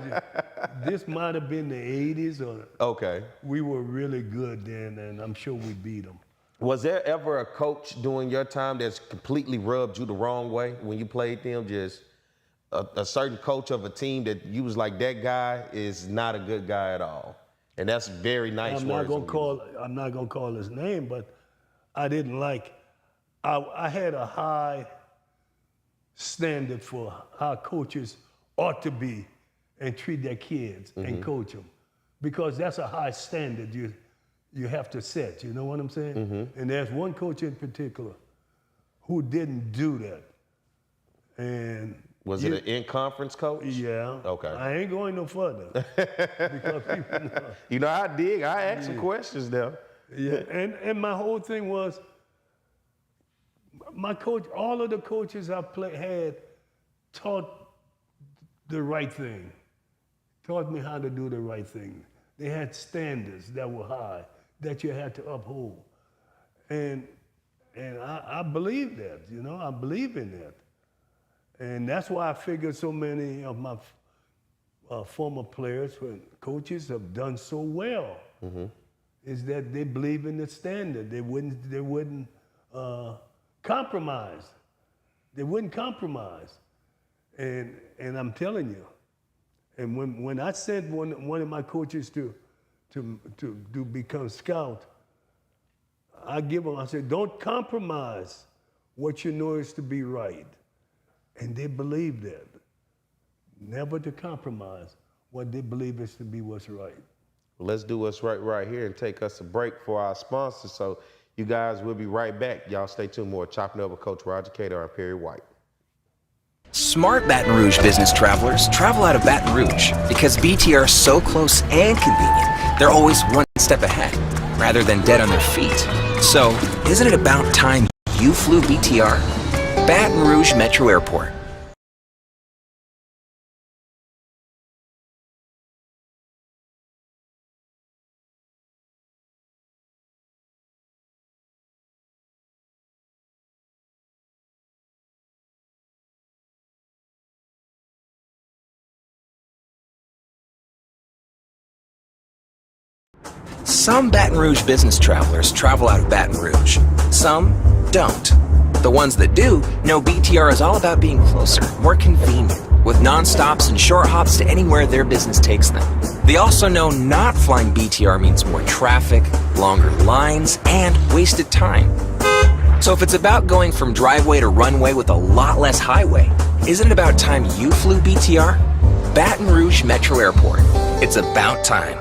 Speaker 3: this might have been the 80s, or
Speaker 2: okay.
Speaker 3: We were really good then, and I'm sure we beat them.
Speaker 2: Was there ever a coach during your time that's completely rubbed you the wrong way when you played them? Just a certain coach of a team that you was like, that guy is not a good guy at all, and that's very nice.
Speaker 3: I'm not gonna call his name, but I didn't like. I had a high standard for how coaches ought to be and treat their kids and coach them, because that's a high standard you have to set. You know what I'm saying? And there's one coach in particular who didn't do that. And
Speaker 2: was it an in-conference coach?
Speaker 3: Yeah.
Speaker 2: Okay.
Speaker 3: I ain't going no further because people know.
Speaker 2: You know, I ask some questions now.
Speaker 3: Yeah. And my whole thing was, my coach, all of the coaches I had taught the right thing, taught me how to do the right thing. They had standards that were high that you had to uphold. And I believe that, you know, I believe in that. And that's why I figured so many of my former players and coaches have done so well, is that they believe in the standard. They wouldn't compromise. They wouldn't compromise. And I'm telling you, and when I sent one of my coaches to become scout, I said, don't compromise what you know is to be right. And they believe that. Never to compromise what they believe is to be what's right.
Speaker 2: Well, let's do what's right here and take us a break for our sponsors. So you guys, we'll be right back. Y'all stay tuned. More Chopping Up with Coach Roger Cador and Perry White.
Speaker 5: Smart Baton Rouge business travelers travel out of Baton Rouge because BTR is so close and convenient. They're always one step ahead, rather than dead on their feet. So, isn't it about time you flew BTR? Baton Rouge Metro Airport. Some Baton Rouge business travelers travel out of Baton Rouge. Some don't. The ones that do know BTR is all about being closer, more convenient, with non-stops and short hops to anywhere their business takes them. They also know not flying BTR means more traffic, longer lines, and wasted time. So if it's about going from driveway to runway with a lot less highway, isn't it about time you flew BTR? Baton Rouge Metro Airport. It's about time.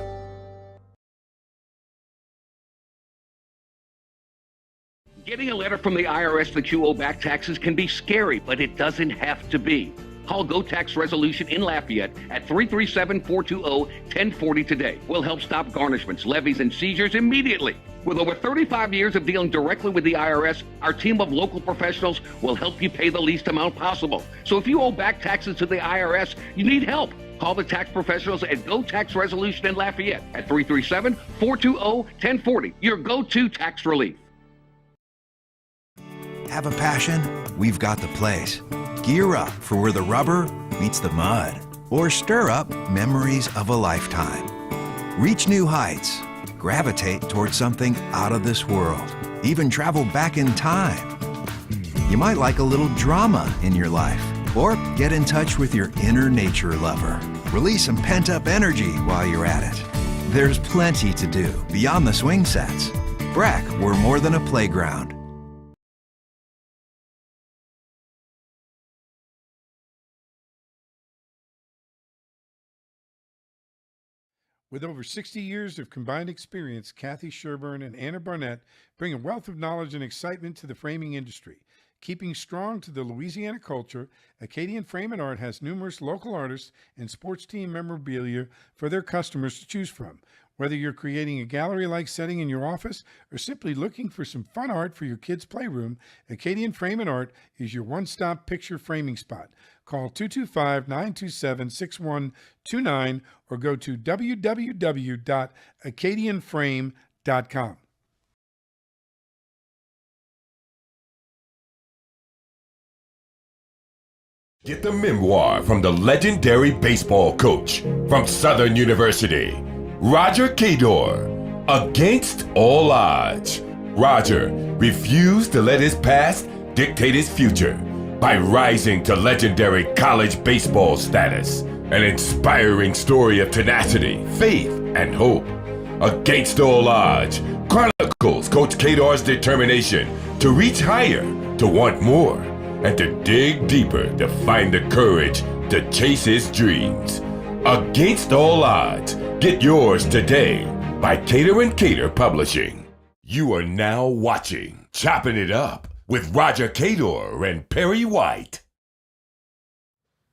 Speaker 6: Getting a letter from the IRS that you owe back taxes can be scary, but it doesn't have to be. Call Go Tax Resolution in Lafayette at 337-420-1040 today. We'll help stop garnishments, levies, and seizures immediately. With over 35 years of dealing directly with the IRS, our team of local professionals will help you pay the least amount possible. So if you owe back taxes to the IRS, you need help. Call the tax professionals at Go Tax Resolution in Lafayette at 337-420-1040. Your go-to tax relief.
Speaker 7: Have a passion? We've got the place. Gear up for where the rubber meets the mud, or stir up memories of a lifetime. Reach new heights. Gravitate towards something out of this world. Even travel back in time. You might like a little drama in your life, or get in touch with your inner nature lover. Release some pent-up energy while you're at it. There's plenty to do beyond the swing sets. BRAC, we're more than a playground.
Speaker 4: With over 60 years of combined experience, Kathy Sherburne and Anna Barnett bring a wealth of knowledge and excitement to the framing industry. Keeping strong to the Louisiana culture, Acadian Frame and Art has numerous local artists and sports team memorabilia for their customers to choose from. Whether you're creating a gallery-like setting in your office or simply looking for some fun art for your kids' playroom, Acadian Frame and Art is your one-stop picture framing spot. Call 225-927-6129 or go to www.acadianframe.com.
Speaker 1: Get the memoir from the legendary baseball coach from Southern University, Roger Cador. Against all odds, Roger refused to let his past dictate his future by rising to legendary college baseball status. An inspiring story of tenacity, faith, and hope. Against all odds chronicles Coach Cador's determination to reach higher, to want more, and to dig deeper to find the courage to chase his dreams. Against all odds, get yours today by Cador and Cador Publishing. You are now watching Chopping It Up with Roger Cador and Perry White.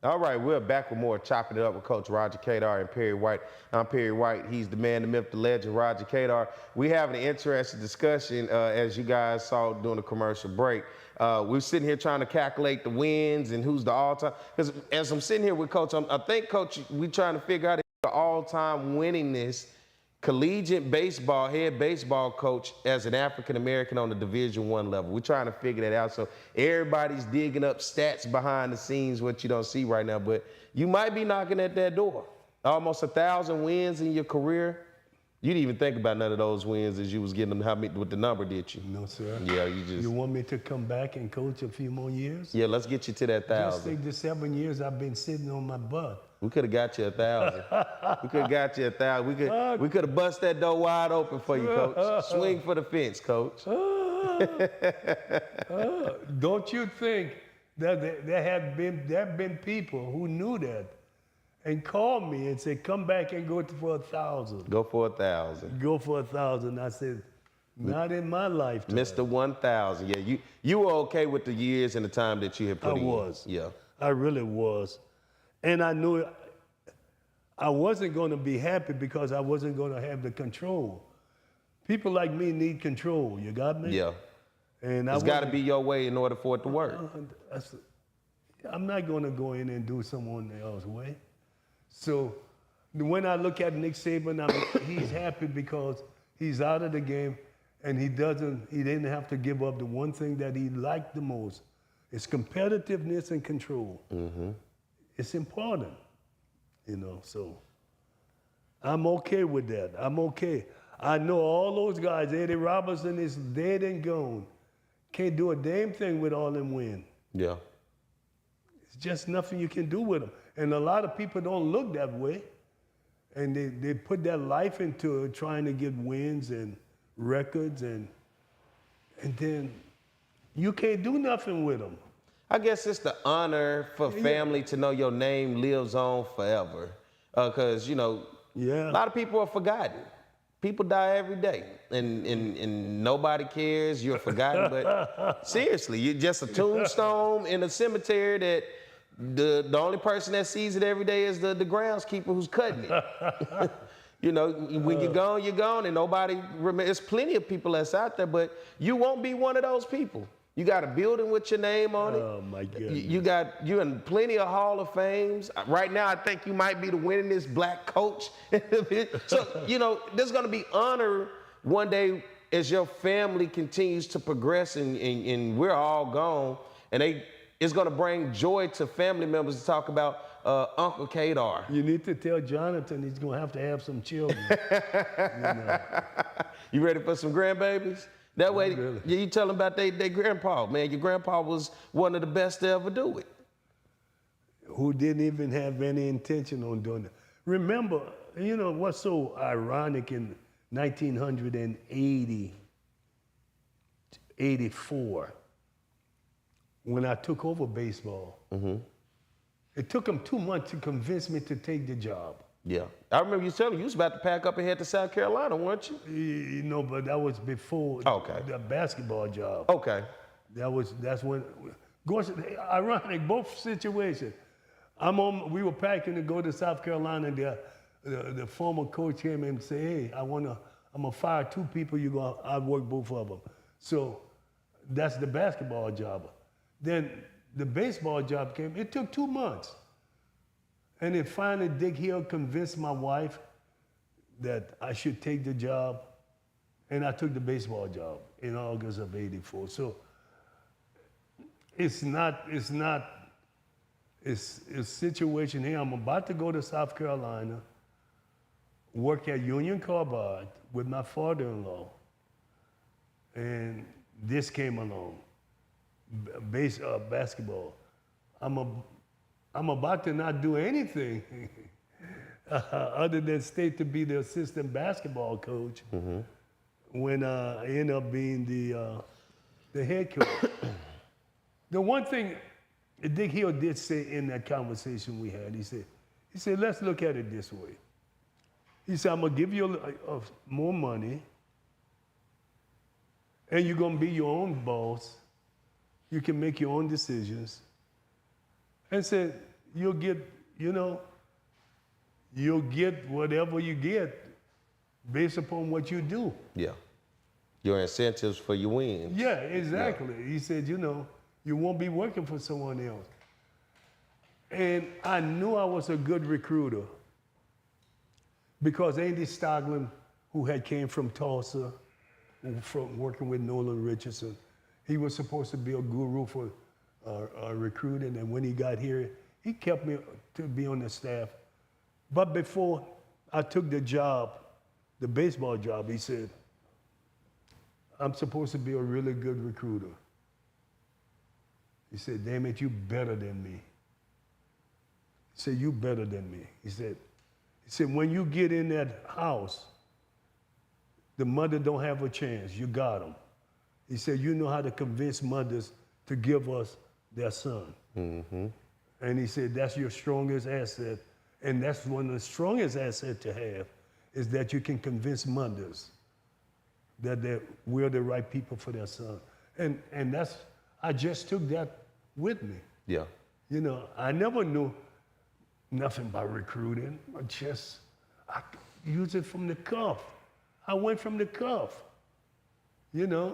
Speaker 2: All right, we're back with more Chopping It Up with Coach Roger Cador and Perry White. I'm Perry White. He's the man, the myth, the legend, Roger Cador. We have an interesting discussion, as you guys saw during the commercial break. We're sitting here trying to calculate the wins and who's the all-time. Because as I'm sitting here with Coach, I think, Coach, we're trying to figure out the all-time winningest collegiate baseball, head baseball coach as an African-American on the Division I level. We're trying to figure that out. So everybody's digging up stats behind the scenes, what you don't see right now. But you might be knocking at that door. Almost 1,000 wins in your career. You didn't even think about none of those wins as you was getting them. How many with the number, did you?
Speaker 3: No, sir.
Speaker 2: Yeah, you just.
Speaker 3: You want me to come back and coach a few more years?
Speaker 2: Yeah, let's get you to that 1,000.
Speaker 3: Just think the 7 years I've been sitting on my butt.
Speaker 2: We could have got you 1,000. We could have got you 1,000. We could have bust that door wide open for you, Coach. Swing for the fence, Coach.
Speaker 3: Don't you think that there have been people who knew that and called me and said, come back and go for 1,000.
Speaker 2: Go for 1,000.
Speaker 3: Go for 1,000. I said, not in my lifetime.
Speaker 2: Mr. 1,000. Yeah, you were okay with the years and the time that you had put in.
Speaker 3: I was.
Speaker 2: Yeah.
Speaker 3: I really was. And I knew I wasn't going to be happy because I wasn't going to have the control. People like me need control. You got me?
Speaker 2: Yeah.
Speaker 3: And
Speaker 2: it's got to be your way in order for it to work.
Speaker 3: I'm not going to go in and do someone else's way. So when I look at Nick Saban, he's happy because he's out of the game and he didn't have to give up the one thing that he liked the most. It's competitiveness and control. Mm-hmm. It's important, so I'm okay with that. I'm okay. I know all those guys. Eddie Robinson is dead and gone. Can't do a damn thing with all them wins.
Speaker 2: Yeah.
Speaker 3: It's just nothing you can do with them. And a lot of people don't look that way. And they put their life into it, trying to get wins and records, and then you can't do nothing with them.
Speaker 2: I guess it's the honor for family to know your name lives on forever. Because, you know,
Speaker 3: Yeah.
Speaker 2: a lot of people are forgotten. People die every day, and nobody cares. You're forgotten, but seriously, you're just a tombstone in a cemetery that the only person that sees it every day is the groundskeeper who's cutting it. You know, when you're gone, and nobody remembers. There's plenty of people that's out there, but you won't be one of those people. You got a building with your name on it.
Speaker 3: Oh my goodness.
Speaker 2: You're in plenty of Hall of Fames. Right now, I think you might be the winningest black coach. So, you know, there's gonna be honor one day as your family continues to progress and we're all gone. And it's gonna bring joy to family members to talk about Uncle Cador.
Speaker 3: You need to tell Jonathan he's gonna have to have some children.
Speaker 2: You ready for some grandbabies? That way,
Speaker 3: really.
Speaker 2: you tell them about their grandpa. Man, your grandpa was one of the best to ever do it.
Speaker 3: Who didn't even have any intention on doing it. Remember, you know, what's so ironic in 1980, 84, when I took over baseball, it took them 2 months to convince me to take the job.
Speaker 2: Yeah. I remember you telling me you was about to pack up and head to South Carolina, weren't you?
Speaker 3: You know, but that was before the basketball job.
Speaker 2: Okay.
Speaker 3: That's when, ironic, both situations. We were packing to go to South Carolina, and the former coach came and said, hey, I'm gonna fire 2 people, I'll work both of them. So that's the basketball job. Then the baseball job came, it took 2 months. And then finally, Dick Hill convinced my wife that I should take the job, and I took the baseball job in August of '84. So it's a situation here. I'm about to go to South Carolina, work at Union Carbide with my father-in-law, and this came along, basketball. I'm about to not do anything other than stay to be the assistant basketball coach when I end up being the head coach. The one thing Dick Hill did say in that conversation we had, he said, let's look at it this way. He said, I'm gonna give you more money, and you're gonna be your own boss. You can make your own decisions. And said, you'll get whatever you get based upon what you do.
Speaker 2: Yeah. Your incentives for your wins.
Speaker 3: Yeah, exactly. Yeah. He said, you won't be working for someone else. And I knew I was a good recruiter because Andy Stoglin, who had came from Tulsa, from working with Nolan Richardson, he was supposed to be a guru for recruiting, and when he got here, he kept me to be on the staff. But before I took the job, the baseball job, he said, I'm supposed to be a really good recruiter. He said, damn it, you better than me. He said, you better than me. He said, when you get in that house, the mother don't have a chance, you got them. He said, you know how to convince mothers to give us their son. And he said, that's your strongest asset. And that's one of the strongest assets to have, is that you can convince mothers that we're the right people for their son. And I just took that with me.
Speaker 2: Yeah.
Speaker 3: I never knew nothing about recruiting. I used it from the cuff. I went from the cuff. There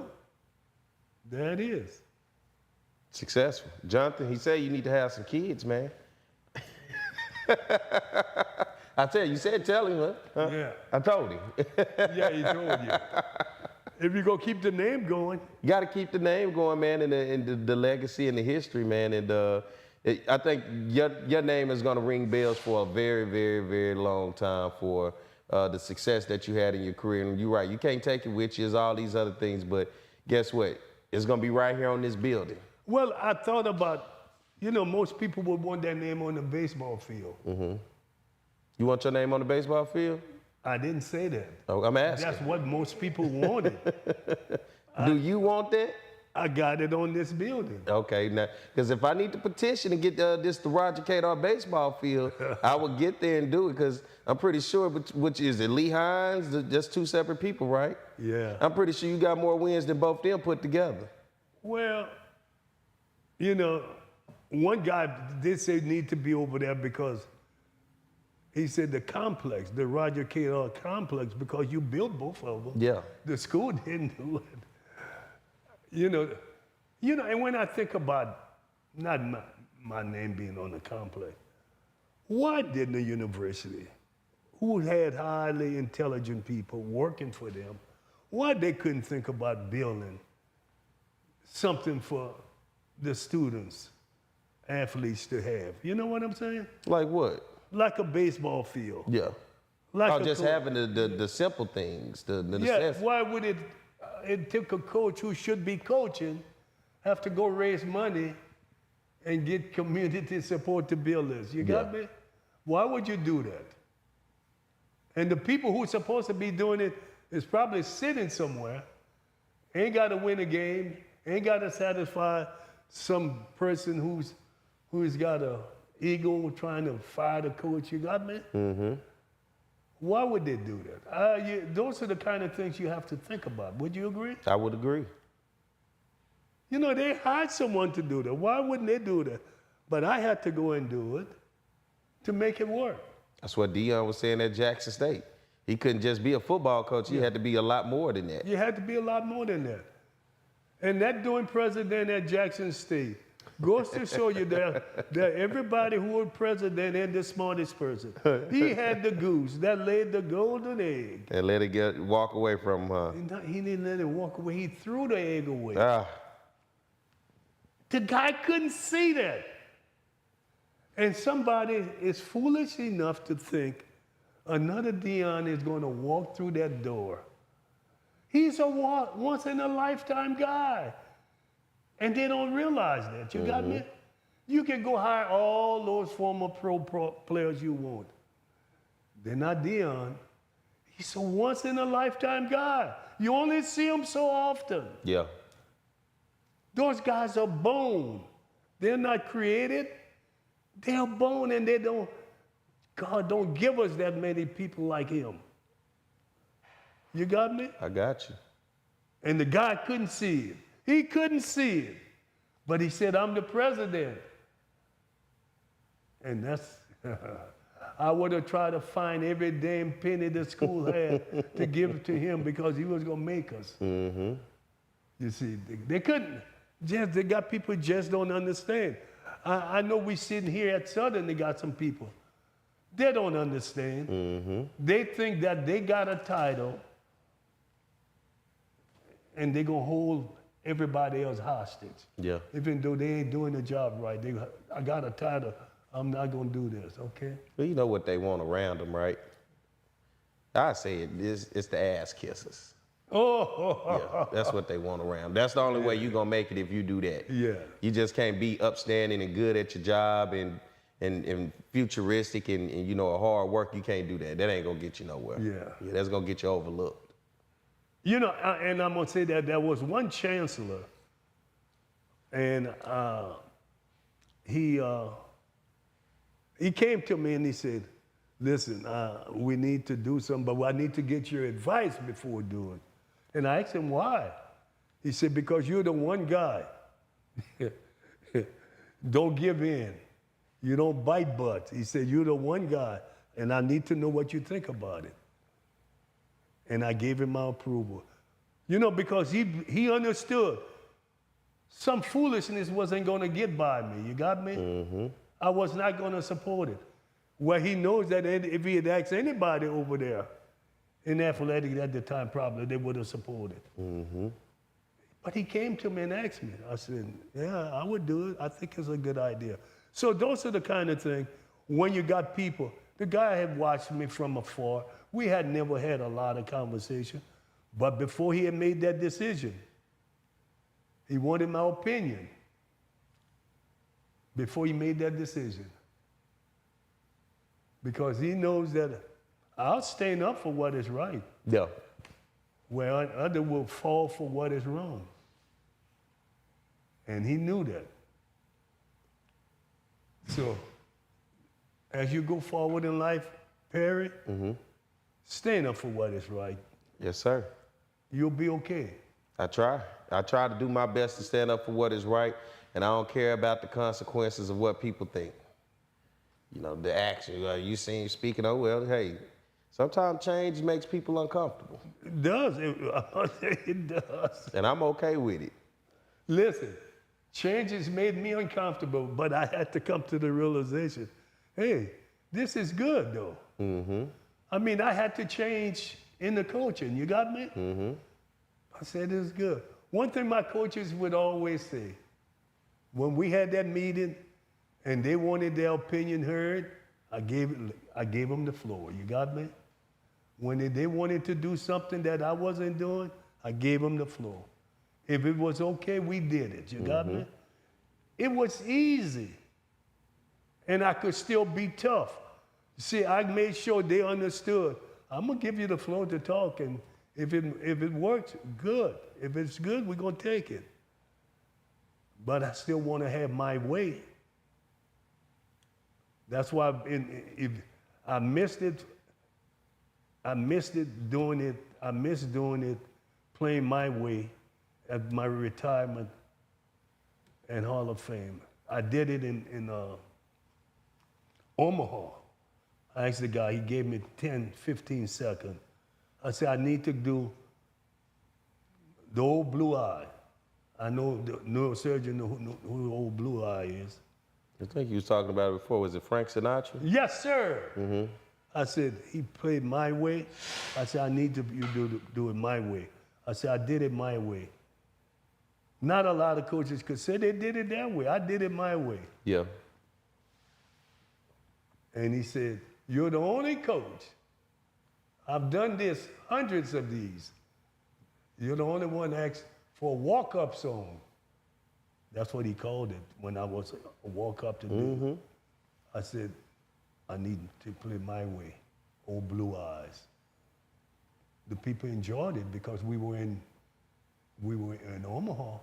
Speaker 3: it is.
Speaker 2: Successful. Jonathan, he said you need to have some kids, man. I tell you said tell him, huh?
Speaker 3: Yeah.
Speaker 2: I told him.
Speaker 3: Yeah, he told you. If you're going to keep the name going.
Speaker 2: You got to keep the name going, man, and the legacy and the history, man. And I think your name is going to ring bells for a very, very, very long time for the success that you had in your career. And you're right, you can't take it with you as all these other things, but guess what? It's gonna be right here on this building.
Speaker 3: Well, I thought about, most people would want their name on the baseball field.
Speaker 2: You want your name on the baseball field?
Speaker 3: I didn't say that.
Speaker 2: Oh, I'm asking.
Speaker 3: That's what most people wanted.
Speaker 2: Do you want that?
Speaker 3: I got it on this building.
Speaker 2: Okay, now, because if I need to petition and get this the Roger Cador baseball field, I would get there and do it, because I'm pretty sure, which is it, Lee Hines, just two separate people, right?
Speaker 3: Yeah.
Speaker 2: I'm pretty sure you got more wins than both them put together.
Speaker 3: Well, one guy did say need to be over there because he said the complex, the Roger Cador complex, because you built both of them.
Speaker 2: Yeah.
Speaker 3: The school didn't do it. And when I think about not my name being on the complex, why didn't the university, who had highly intelligent people working for them, why they couldn't think about building something for the students, athletes to have? You know what I'm saying?
Speaker 2: Like what?
Speaker 3: Like a baseball field.
Speaker 2: Yeah.
Speaker 3: Like
Speaker 2: just having the simple things, the
Speaker 3: yeah,
Speaker 2: necessities.
Speaker 3: why would it took a coach who should be coaching have to go raise money and get community support to build this? You got me? Why would you do that? And the people who are supposed to be doing it is probably sitting somewhere, ain't got to win a game, ain't got to satisfy some person who's got a ego trying to fire the coach. You got me? Mm-hmm. Why would they do that? Those are the kind of things you have to think about. Would you agree?
Speaker 2: I would agree.
Speaker 3: They hired someone to do that. Why wouldn't they do that? But I had to go and do it to make it work.
Speaker 2: That's what Dion was saying at Jackson State. He couldn't just be a football coach. He had to be a lot more than that.
Speaker 3: You had to be a lot more than that. And that doing president at Jackson State goes to show you that everybody who was president ain't the smartest person. He had the goose that laid the golden egg.
Speaker 2: And let it walk away from him, huh?
Speaker 3: He didn't let it walk away. He threw the egg away.
Speaker 2: Ah.
Speaker 3: The guy couldn't see that. And somebody is foolish enough to think another Dion is going to walk through that door. He's a once-in-a-lifetime guy. And they don't realize that. You got me? You can go hire all those former pro players you want. They're not Dion. He's a once-in-a-lifetime guy. You only see him so often.
Speaker 2: Yeah.
Speaker 3: Those guys are bone. They're not created. They're bone, and God don't give us that many people like him. You got me?
Speaker 2: I got you.
Speaker 3: And the guy couldn't see it. He couldn't see it. But he said, I'm the president. And that's, I would have tried to find every damn penny the school had to give to him because he was going to make us. Mm-hmm. You see, they couldn't. They got people who just don't understand. I know we sitting here at Southern, they got some people. They don't understand. Mm-hmm. They think that they got a title and they're going to hold everybody else hostage. Yeah. Even though they ain't doing the job right. I got a title, I'm not going to do this, okay?
Speaker 2: Well, you know what they want around them, right? I say it's the ass kissers.
Speaker 3: Oh.
Speaker 2: Yeah, that's what they want around. That's the only way you're going to make it if you do that.
Speaker 3: Yeah.
Speaker 2: You just can't be upstanding and good at your job and futuristic and a hard work. You can't do that. That ain't going to get you nowhere. Yeah, that's going to get you overlooked.
Speaker 3: And I'm going to say that there was one chancellor, and he came to me and he said, listen, we need to do something, but I need to get your advice before doing. And I asked him why. He said, because you're the one guy. Don't give in. You don't bite butts. He said, you're the one guy, and I need to know what you think about it. And I gave him my approval. Because he understood some foolishness wasn't going to get by me. You got me? Mm-hmm. I was not going to support it. Well, he knows that if he had asked anybody over there in athletics at the time, probably they would have supported. Mm-hmm. But he came to me and asked me. I said, yeah, I would do it. I think it's a good idea. So those are the kind of things when you got people. The guy had watched me from afar. We had never had a lot of conversation. But before he had made that decision, he wanted my opinion. Before he made that decision. Because he knows that I'll stand up for what is right.
Speaker 2: Yeah.
Speaker 3: Where others will fall for what is wrong. And he knew that. So, as you go forward in life, Perry, stand up for what is right.
Speaker 2: Yes, sir.
Speaker 3: You'll be okay.
Speaker 2: I try. I try to do my best to stand up for what is right, and I don't care about the consequences of what people think. You know, the action. You seen speaking, oh, well, hey, sometimes change makes people uncomfortable.
Speaker 3: It does. It does.
Speaker 2: And I'm okay with it.
Speaker 3: Listen, change has made me uncomfortable, but I had to come to the realization, hey, this is good, though.
Speaker 2: Mm-hmm.
Speaker 3: I mean, I had to change in the coaching. You got me?
Speaker 2: Mm-hmm.
Speaker 3: I said, this is good. One thing my coaches would always say, when we had that meeting and they wanted their opinion heard, I gave them the floor. You got me? When they wanted to do something that I wasn't doing, I gave them the floor. If it was okay, we did it. You got me? It was easy. And I could still be tough. See, I made sure they understood. I'm going to give you the floor to talk, and if it works, good. If it's good, we're going to take it. But I still want to have my way. That's why if I missed it. I missed it doing it. I missed doing it, playing my way at my retirement and Hall of Fame. I did it in Omaha. I asked the guy, he gave me 10, 15 seconds. I said, I need to do the old blue eye. I know the neurosurgeon who the old blue eye is.
Speaker 2: I think you was talking about it before. Was it Frank Sinatra?
Speaker 3: Yes, sir. I said, he played my way. I said, I need you do it my way. I said, I did it my way. Not a lot of coaches could say they did it that way. I did it my way.
Speaker 2: Yeah.
Speaker 3: And he said, you're the only coach. I've done this, hundreds of these. You're the only one that asked for a walk-up song. That's what he called it when I was a walk-up to do. I said, I need to play my way, Old Blue Eyes. The people enjoyed it because we were in Omaha.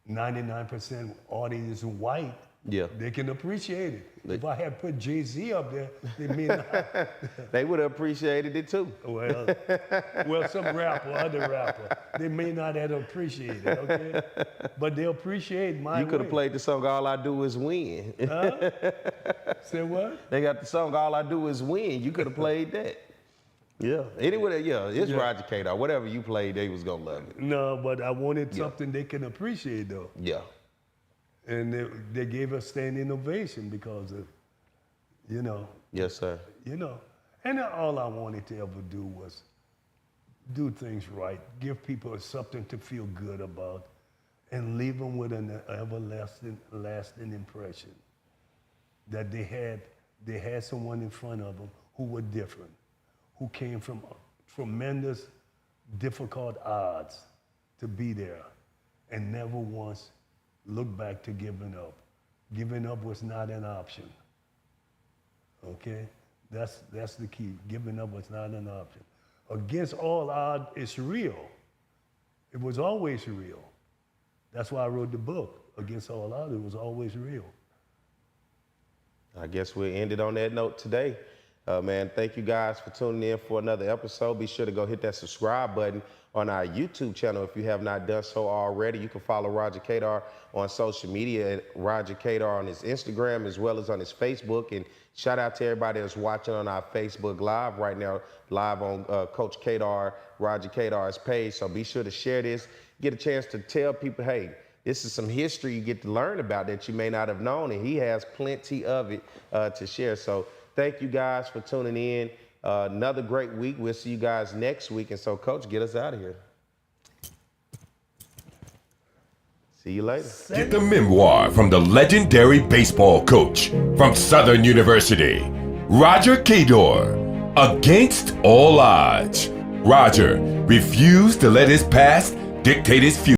Speaker 3: 99% audience white.
Speaker 2: Yeah.
Speaker 3: They can appreciate it. If I had put Jay-Z up there, they may not.
Speaker 2: They would have appreciated it too.
Speaker 3: Well, some other rapper, they may not have appreciated it, okay? But they appreciate my
Speaker 2: You could have
Speaker 3: way.
Speaker 2: played the song All I Do Is Win.
Speaker 3: Huh? Say what?
Speaker 2: They got the song All I Do Is Win. You could have played that. Yeah. Anyway, it's Roger Cador. Whatever you played, they was gonna love it.
Speaker 3: No, but I wanted something they can appreciate though.
Speaker 2: Yeah.
Speaker 3: And they gave us standing ovation because of,
Speaker 2: Yes, sir.
Speaker 3: And all I wanted to ever do was do things right, give people something to feel good about, and leave them with an lasting impression that they had someone in front of them who were different, who came from tremendous, difficult odds to be there, and never once look back to giving up. Giving up was not an option. Okay? That's the key. Giving up was not an option. Against all odds, it's real. It was always real. That's why I wrote the book. Against all odds, it was always real.
Speaker 2: I guess we'll end it on that note today. Man, thank you guys for tuning in for another episode. Be sure to go hit that subscribe button on our YouTube channel if you have not done so already. You can follow Roger Cador on social media at Roger Cador on his Instagram as well as on his Facebook. And shout out to everybody that's watching on our Facebook Live right now, live on Coach Cador, Roger Cador's page. So be sure to share this, get a chance to tell people, hey, this is some history you get to learn about that you may not have known, and he has plenty of it to share. So thank you guys for tuning in. Another great week. We'll see you guys next week. And so, Coach, get us out of here. See you later.
Speaker 1: Get the memoir from the legendary baseball coach from Southern University, Roger Cador, Against all odds, Roger refused to let his past dictate his future.